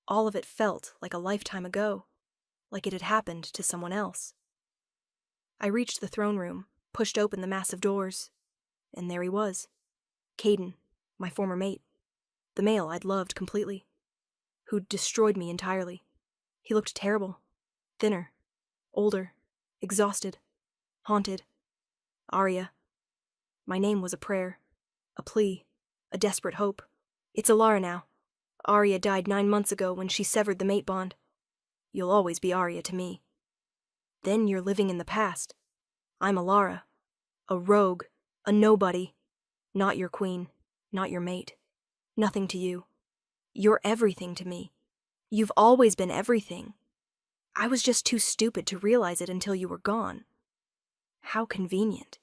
All of it felt like a lifetime ago, like it had happened to someone else. I reached the throne room, pushed open the massive doors, and there he was. Caden, my former mate, the male I'd loved completely, who'd destroyed me entirely. He looked terrible, thinner, older, exhausted, haunted. Arya. My name was a prayer, a plea, a desperate hope. It's Alara now. Arya died 9 months ago when she severed the mate bond. You'll always be Arya to me. Then you're living in the past. I'm Alara, a rogue, a nobody. Not your queen, not your mate. Nothing to you. You're everything to me. You've always been everything. I was just too stupid to realize it until you were gone. How convenient.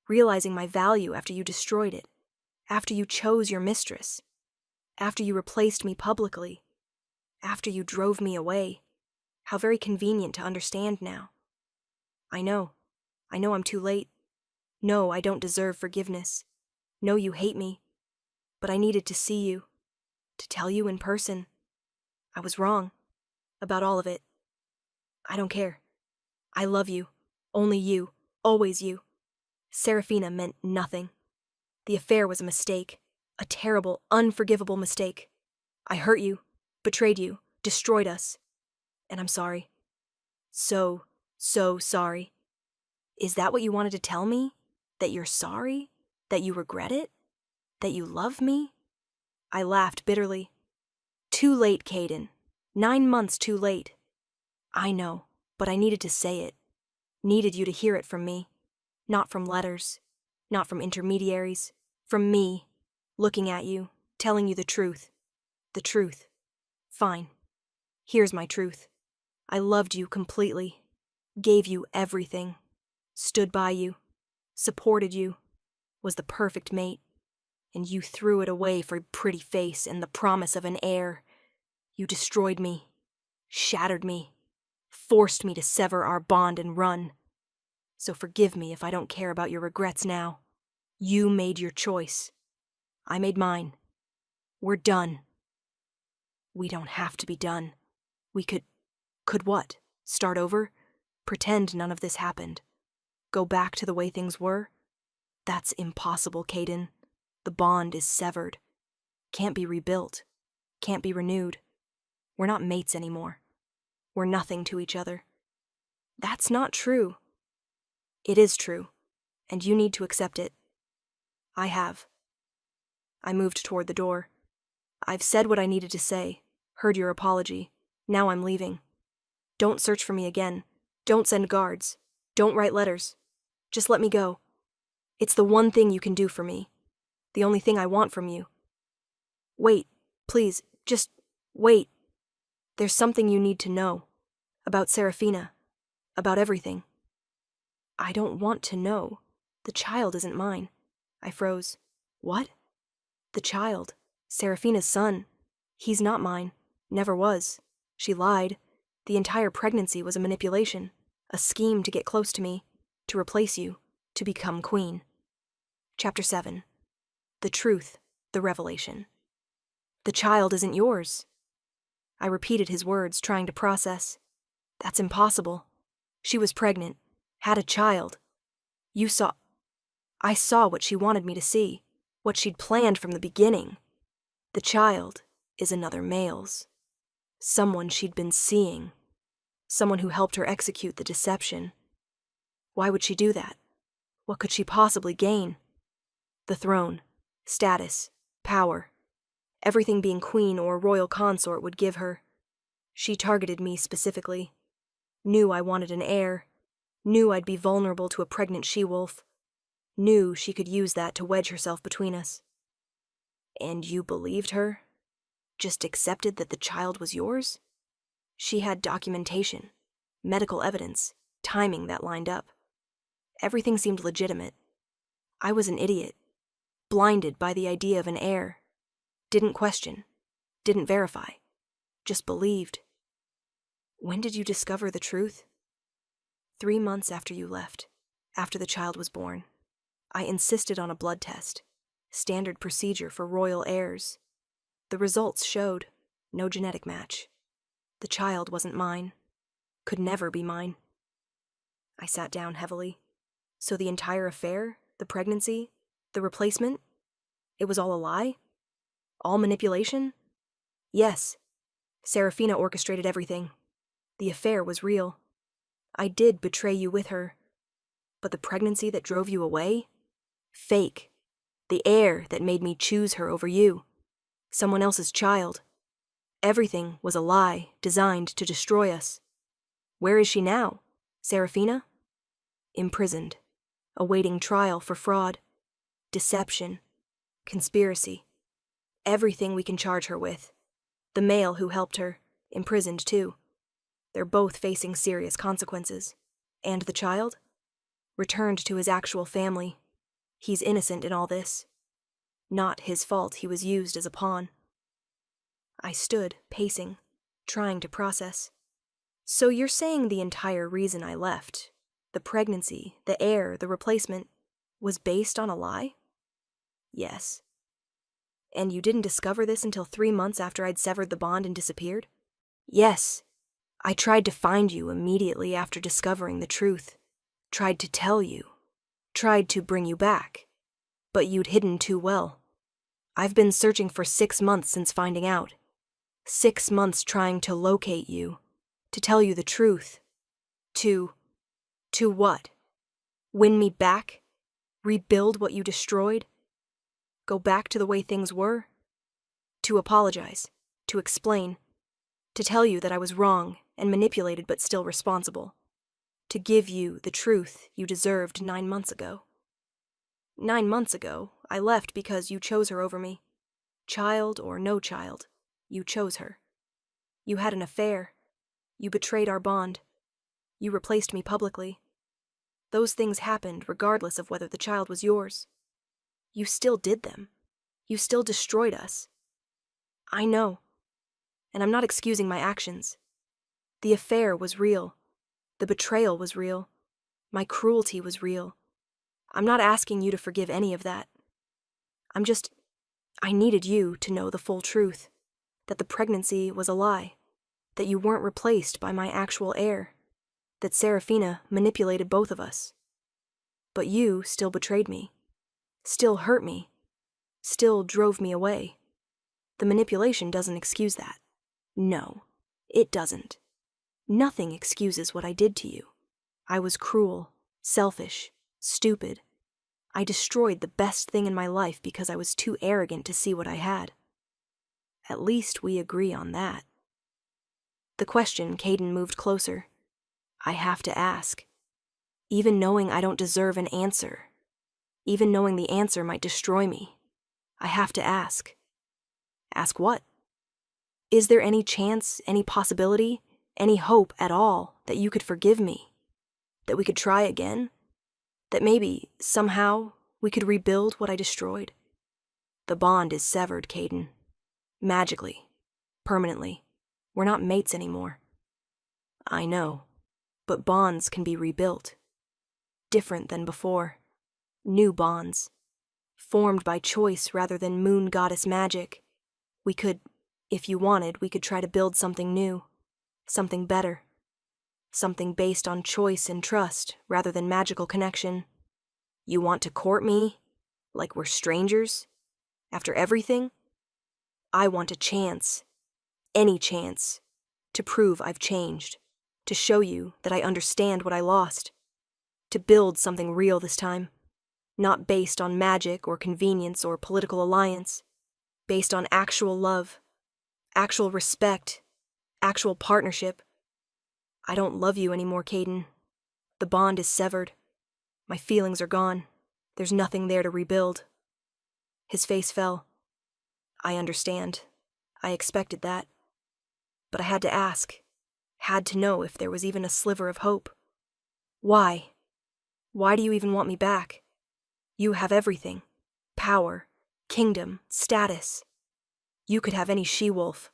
Realizing my value after you destroyed it. After you chose your mistress. After you replaced me publicly. After you drove me away. How very convenient to understand now. I know I'm too late. No, I don't deserve forgiveness. know you hate me, but I needed to see you, to tell you in person. I was wrong about all of it. I don't care. I love you. Only you. Always you. Serafina meant nothing. The affair was a mistake. A terrible, unforgivable mistake. I hurt you, betrayed you, destroyed us. And I'm sorry. So sorry. Is that what you wanted to tell me? That you're sorry? That you regret it? That you love me? I laughed bitterly. Too late, Caden. 9 months too late. I know, but I needed to say it. Needed you to hear it from me. Not from letters. Not from intermediaries. From me. Looking at you. Telling you the truth. The truth. Fine. Here's my truth. I loved you completely. Gave you everything. Stood by you. Supported you. Was the perfect mate. And you threw it away for a pretty face and the promise of an heir. You destroyed me. Shattered me. Forced me to sever our bond and run. So forgive me if I don't care about your regrets now. You made your choice. I made mine. We're done. We don't have to be done. We could what? Start over? Pretend none of this happened? Go back to the way things were? That's impossible, Caden. The bond is severed. Can't be rebuilt. Can't be renewed. We're not mates anymore. We're nothing to each other. That's not true. It is true, and you need to accept it. I have. I moved toward the door. I've said what I needed to say, heard your apology. Now I'm leaving. Don't search for me again. Don't send guards. Don't write letters. Just let me go. It's the one thing you can do for me. The only thing I want from you. Wait, please, just wait. There's something you need to know. About Serafina. About everything. I don't want to know. The child isn't mine. I froze. What? The child. Serafina's son. He's not mine. Never was. She lied. The entire pregnancy was a manipulation. A scheme to get close to me. To replace you. To become queen. Chapter 7. The truth. The revelation. The child isn't yours. I repeated his words, trying to process. That's impossible. She was pregnant. Had a child. I saw what she wanted me to see. What she'd planned from the beginning. The child is another male's. Someone she'd been seeing. Someone who helped her execute the deception. Why would she do that? What could she possibly gain? The throne. Status. Power. Everything being queen or royal consort would give her. She targeted me specifically. Knew I wanted an heir. Knew I'd be vulnerable to a pregnant she-wolf. Knew she could use that to wedge herself between us. And you believed her? Just accepted that the child was yours? She had documentation, medical evidence, timing that lined up. Everything seemed legitimate. I was an idiot, blinded by the idea of an heir. Didn't question, didn't verify, just believed. When did you discover the truth? 3 months after you left, after the child was born. I insisted on a blood test, standard procedure for royal heirs. The results showed no genetic match. The child wasn't mine, could never be mine. I sat down heavily. So the entire affair, the pregnancy, the replacement, it was all a lie? All manipulation? Yes. Serafina orchestrated everything. The affair was real. I did betray you with her. But the pregnancy that drove you away? Fake. The heir that made me choose her over you. Someone else's child. Everything was a lie designed to destroy us. Where is she now? Serafina? Imprisoned. Awaiting trial for fraud. Deception. Conspiracy. Everything we can charge her with. The male who helped her, imprisoned too. They're both facing serious consequences. And the child? Returned to his actual family. He's innocent in all this. Not his fault he was used as a pawn. I stood, pacing, trying to process. So you're saying the entire reason I left, the pregnancy, the heir, the replacement, was based on a lie? Yes. And you didn't discover this until 3 months after I'd severed the bond and disappeared? Yes. I tried to find you immediately after discovering the truth. Tried to tell you. Tried to bring you back. But you'd hidden too well. I've been searching for 6 months since finding out. 6 months trying to locate you. To tell you the truth. To what? Win me back? Rebuild what you destroyed? Go back to the way things were? To apologize. To explain. To tell you that I was wrong and manipulated but still responsible. To give you the truth you deserved 9 months ago. 9 months ago, I left because you chose her over me. Child or no child, you chose her. You had an affair. You betrayed our bond. You replaced me publicly. Those things happened regardless of whether the child was yours. You still did them. You still destroyed us. I know. And I'm not excusing my actions. The affair was real. The betrayal was real. My cruelty was real. I'm not asking you to forgive any of that. I needed you to know the full truth. That the pregnancy was a lie. That you weren't replaced by my actual heir. That Serafina manipulated both of us. But you still betrayed me. Still hurt me. Still drove me away. The manipulation doesn't excuse that. No, it doesn't. Nothing excuses what I did to you. I was cruel, selfish, stupid. I destroyed the best thing in my life because I was too arrogant to see what I had. At least we agree on that. The question, Caden moved closer. I have to ask. Even knowing I don't deserve an answer. Even knowing the answer might destroy me. I have to ask. Ask what? Is there any chance, any possibility, any hope at all that you could forgive me? That we could try again? That maybe, somehow, we could rebuild what I destroyed? The bond is severed, Caden. Magically. Permanently. We're not mates anymore. I know. But bonds can be rebuilt. Different than before. New bonds. Formed by choice rather than moon goddess magic. We could, if you wanted, we could try to build something new. Something better. Something based on choice and trust rather than magical connection. You want to court me? Like we're strangers? After everything? I want a chance. Any chance. To prove I've changed. To show you that I understand what I lost. To build something real this time. Not based on magic or convenience or political alliance. Based on actual love. Actual respect. Actual partnership. I don't love you anymore, Caden. The bond is severed. My feelings are gone. There's nothing there to rebuild. His face fell. I understand. I expected that. But I had to ask. Had to know if there was even a sliver of hope. Why? Why do you even want me back? You have everything. Power, kingdom, status. You could have any she-wolf.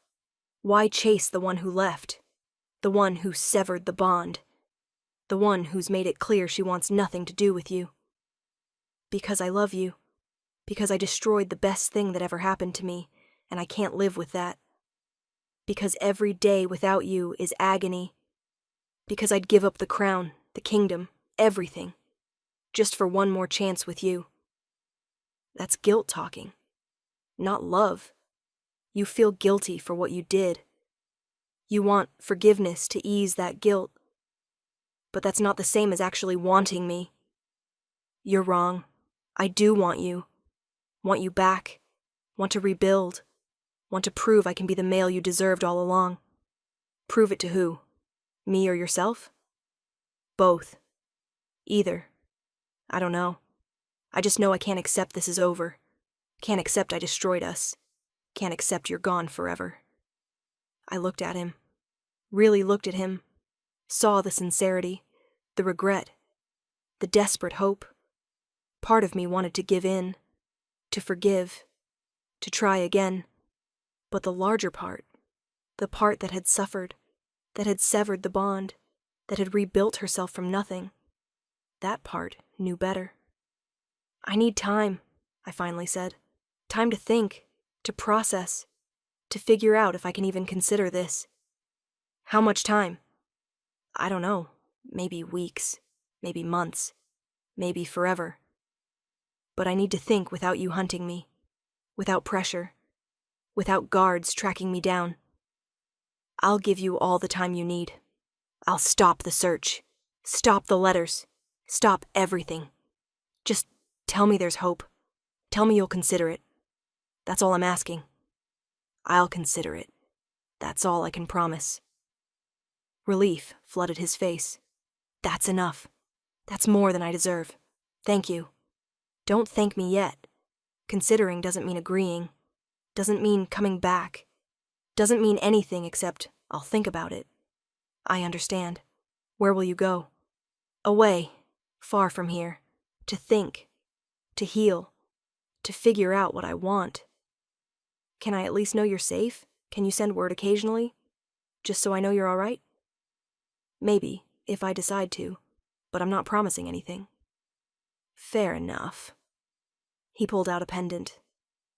Why chase the one who left? The one who severed the bond? The one who's made it clear she wants nothing to do with you? Because I love you. Because I destroyed the best thing that ever happened to me, and I can't live with that. Because every day without you is agony. Because I'd give up the crown, the kingdom, everything. Just for one more chance with you. That's guilt talking. Not love. You feel guilty for what you did. You want forgiveness to ease that guilt. But that's not the same as actually wanting me. You're wrong. I do want you. Want you back. Want to rebuild. Want to prove I can be the male you deserved all along. Prove it to who? Me or yourself? Both. Either. I don't know. I just know I can't accept this is over. Can't accept I destroyed us. Can't accept you're gone forever. I looked at him. Really looked at him. Saw the sincerity. The regret. The desperate hope. Part of me wanted to give in. To forgive. To try again. But the larger part. The part that had suffered. That had severed the bond. That had rebuilt herself from nothing. That part knew better. I need time. I finally said. Time to think, to process, to figure out if I can even consider this. How much time? I don't know. Maybe weeks, maybe months, maybe forever. But I need to think without you hunting me, without pressure, without guards tracking me down. I'll give you all the time you need. I'll stop the search, stop the letters, stop everything. Just tell me there's hope. Tell me you'll consider it. That's all I'm asking. I'll consider it. That's all I can promise. Relief flooded his face. That's enough. That's more than I deserve. Thank you. Don't thank me yet. Considering doesn't mean agreeing. Doesn't mean coming back. Doesn't mean anything except I'll think about it. I understand. Where will you go? Away, far from here. To think. To heal. To figure out what I want. Can I at least know you're safe? Can you send word occasionally? Just so I know you're all right? Maybe, if I decide to, but I'm not promising anything. Fair enough. He pulled out a pendant.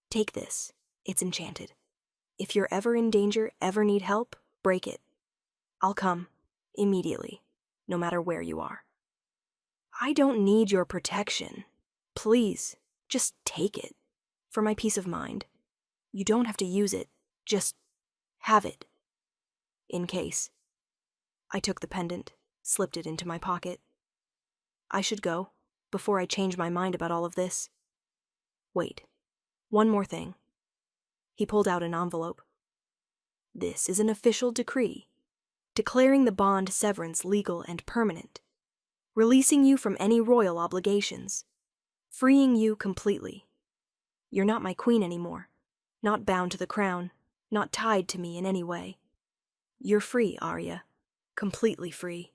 Take this. It's enchanted. If you're ever in danger, ever need help, break it. I'll come, immediately, no matter where you are. I don't need your protection. Please, just take it. For my peace of mind. You don't have to use it. Just have it. In case. I took the pendant, slipped it into my pocket. I should go, before I change my mind about all of this. Wait. One more thing. He pulled out an envelope. This is an official decree, declaring the bond severance legal and permanent, releasing you from any royal obligations, freeing you completely. You're not my queen anymore, not bound to the crown, not tied to me in any way. You're free, Arya, completely free.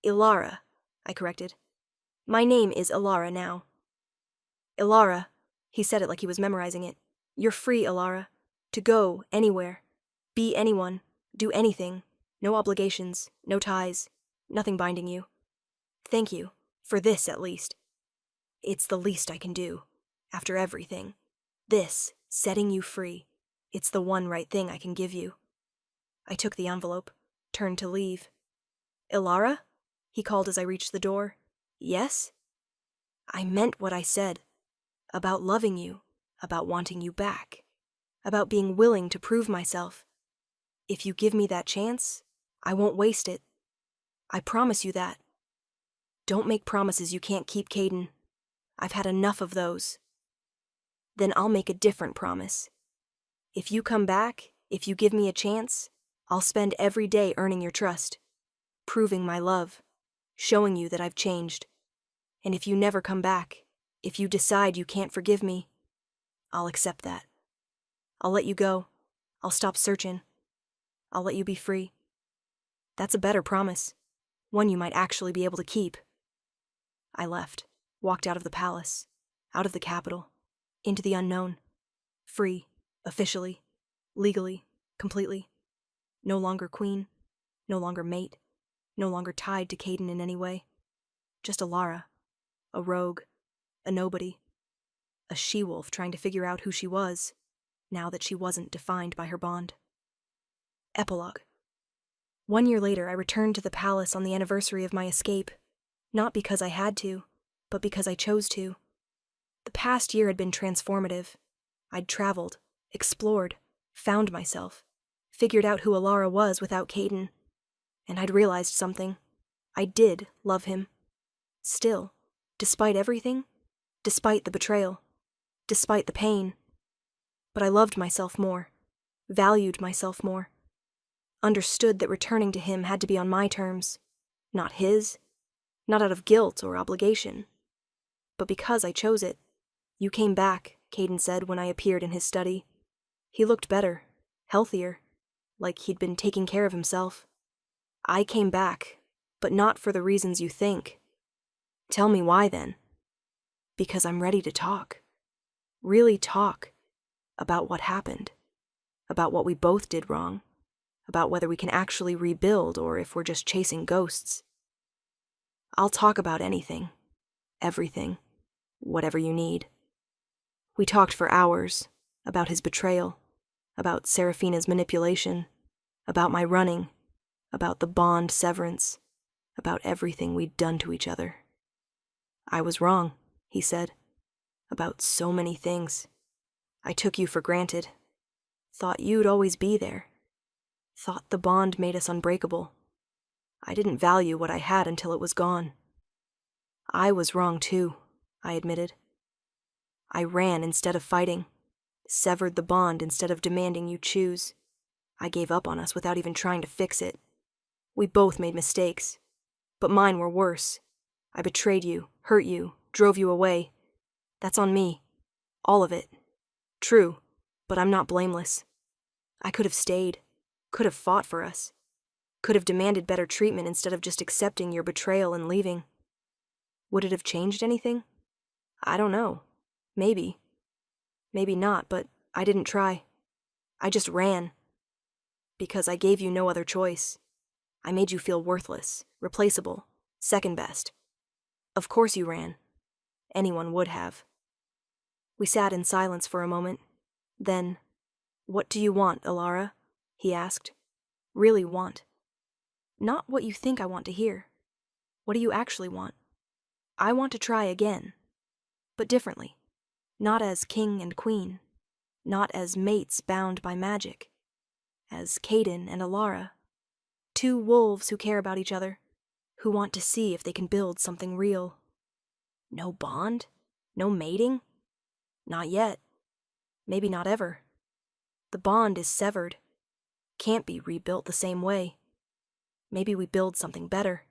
Ilara, I corrected. My name is Ilara now. Ilara, he said it like he was memorizing it. You're free, Ilara, to go anywhere, be anyone, do anything, no obligations, no ties, nothing binding you. Thank you, for this at least. It's the least I can do, after everything. This, setting you free, it's the one right thing I can give you. I took the envelope, turned to leave. Ilara? He called as I reached the door. Yes? I meant what I said. About loving you, about wanting you back, about being willing to prove myself. If you give me that chance, I won't waste it. I promise you that. Don't make promises you can't keep, Caden. I've had enough of those. Then I'll make a different promise. If you come back, if you give me a chance, I'll spend every day earning your trust, proving my love, showing you that I've changed. And if you never come back, if you decide you can't forgive me, I'll accept that. I'll let you go. I'll stop searching. I'll let you be free. That's a better promise, one you might actually be able to keep. I left, walked out of the palace, out of the capital, into the unknown. Free, officially, legally, completely. No longer queen, no longer mate, no longer tied to Caden in any way. Just Ilara, a rogue, a nobody, a she-wolf trying to figure out who she was, now that she wasn't defined by her bond. Epilogue. 1 year later, I returned to the palace on the anniversary of my escape, not because I had to, but because I chose to. The past year had been transformative. I'd traveled, explored, found myself, figured out who Ilara was without Caden, and I'd realized something. I did love him. Still, despite everything, despite the betrayal, despite the pain. But I loved myself more, valued myself more, understood that returning to him had to be on my terms, not his, not out of guilt or obligation, but because I chose it. You came back, Caden said when I appeared in his study. He looked better, healthier, like he'd been taking care of himself. I came back, but not for the reasons you think. Tell me why then. Because I'm ready to talk. Really talk. About what happened. About what we both did wrong. About whether we can actually rebuild or if we're just chasing ghosts. I'll talk about anything. Everything. Whatever you need. We talked for hours about his betrayal, about Seraphina's manipulation, about my running, about the bond severance, about everything we'd done to each other. I was wrong, he said, about so many things. I took you for granted, thought you'd always be there, thought the bond made us unbreakable. I didn't value what I had until it was gone. I was wrong too, I admitted. I ran instead of fighting, severed the bond instead of demanding you choose. I gave up on us without even trying to fix it. We both made mistakes, but mine were worse. I betrayed you, hurt you, drove you away. That's on me. All of it. True, but I'm not blameless. I could have stayed, could have fought for us, could have demanded better treatment instead of just accepting your betrayal and leaving. Would it have changed anything? I don't know. Maybe. Maybe not, but I didn't try. I just ran. Because I gave you no other choice. I made you feel worthless, replaceable, second best. Of course you ran. Anyone would have. We sat in silence for a moment. Then, "What do you want, Alara?" he asked. "Really want. Not what you think I want to hear. What do you actually want? I want to try again. But differently. Not as king and queen. Not as mates bound by magic. As Caden and Alara. Two wolves who care about each other. Who want to see if they can build something real. No bond? No mating? Not yet. Maybe not ever. The bond is severed. Can't be rebuilt the same way. Maybe we build something better.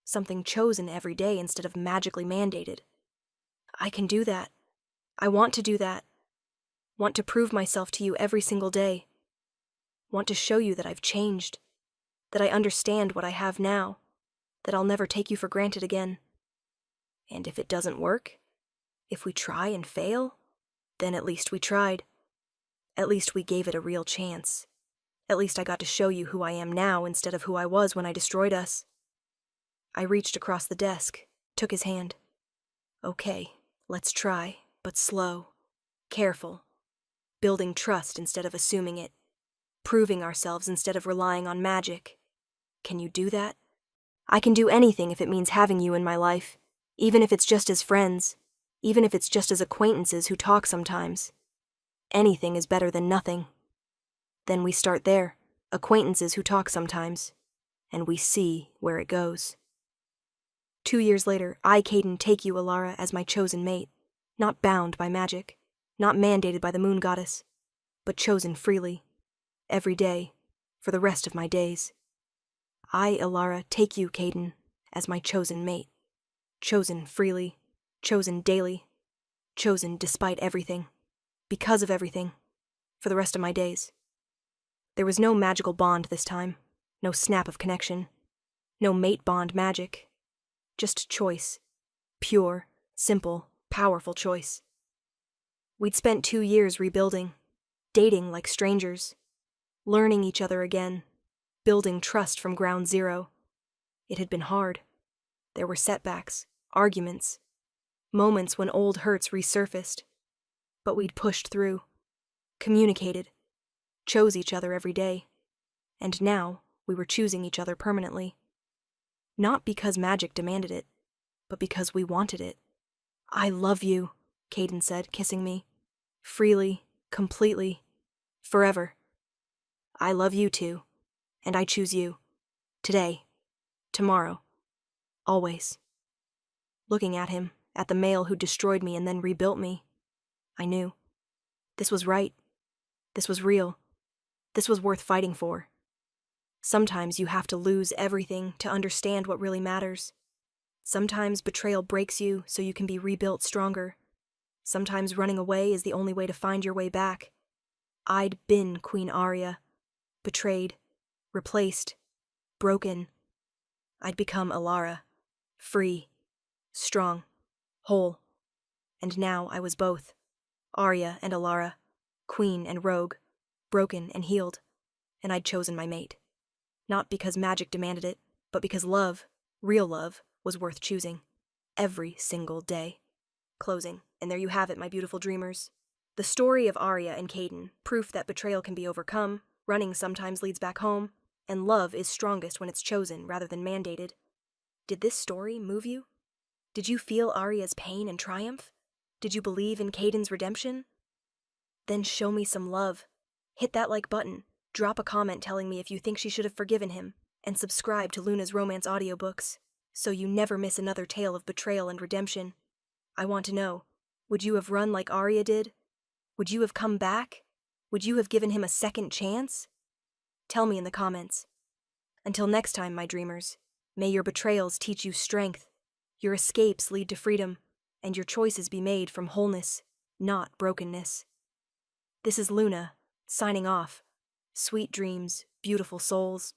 Something chosen every day instead of magically mandated. I can do that. I want to do that. Want to prove myself to you every single day. Want to show you that I've changed. That I understand what I have now. That I'll never take you for granted again. And if it doesn't work, if we try and fail, then at least we tried. At least we gave it a real chance. At least I got to show you who I am now instead of who I was when I destroyed us. I reached across the desk, took his hand. Okay, let's try, but slow, careful. Building trust instead of assuming it. Proving ourselves instead of relying on magic. Can you do that? I can do anything if it means having you in my life, even if it's just as friends, even if it's just as acquaintances who talk sometimes. Anything is better than nothing. Then we start there, acquaintances who talk sometimes, and we see where it goes. 2 years later, I, Caden, take you, Alara, as my chosen mate, not bound by magic, not mandated by the moon goddess, but chosen freely, every day, for the rest of my days. I, Alara, take you, Caden, as my chosen mate, chosen freely, chosen daily, chosen despite everything, because of everything, for the rest of my days. There was no magical bond this time, no snap of connection, no mate bond magic, just choice, pure, simple, powerful choice. We'd spent 2 years rebuilding, dating like strangers, learning each other again, building trust from ground zero. It had been hard. There were setbacks, arguments, moments when old hurts resurfaced. But we'd pushed through, communicated, chose each other every day. And now we were choosing each other permanently. Not because magic demanded it, but because we wanted it. I love you, Caden said, kissing me. Freely, completely, forever. I love you too, and I choose you. Today, tomorrow, always. Looking at him, at the male who destroyed me and then rebuilt me, I knew. This was right. This was real. This was worth fighting for. Sometimes you have to lose everything to understand what really matters. Sometimes betrayal breaks you so you can be rebuilt stronger. Sometimes running away is the only way to find your way back. I'd been Queen Arya. Betrayed. Replaced. Broken. I'd become Alara. Free. Strong. Whole. And now I was both. Arya and Alara. Queen and rogue. Broken and healed. And I'd chosen my mate. Not because magic demanded it, but because love, real love, was worth choosing. Every single day. Closing. And there you have it, my beautiful dreamers. The story of Arya and Caden, proof that betrayal can be overcome, running sometimes leads back home, and love is strongest when it's chosen rather than mandated. Did this story move you? Did you feel Arya's pain and triumph? Did you believe in Caden's redemption? Then show me some love. Hit that like button, drop a comment telling me if you think she should have forgiven him, and subscribe to Luna's romance audiobooks, so you never miss another tale of betrayal and redemption. I want to know, would you have run like Arya did? Would you have come back? Would you have given him a second chance? Tell me in the comments. Until next time, my dreamers, may your betrayals teach you strength, your escapes lead to freedom, and your choices be made from wholeness, not brokenness. This is Luna, signing off. Sweet dreams, beautiful souls.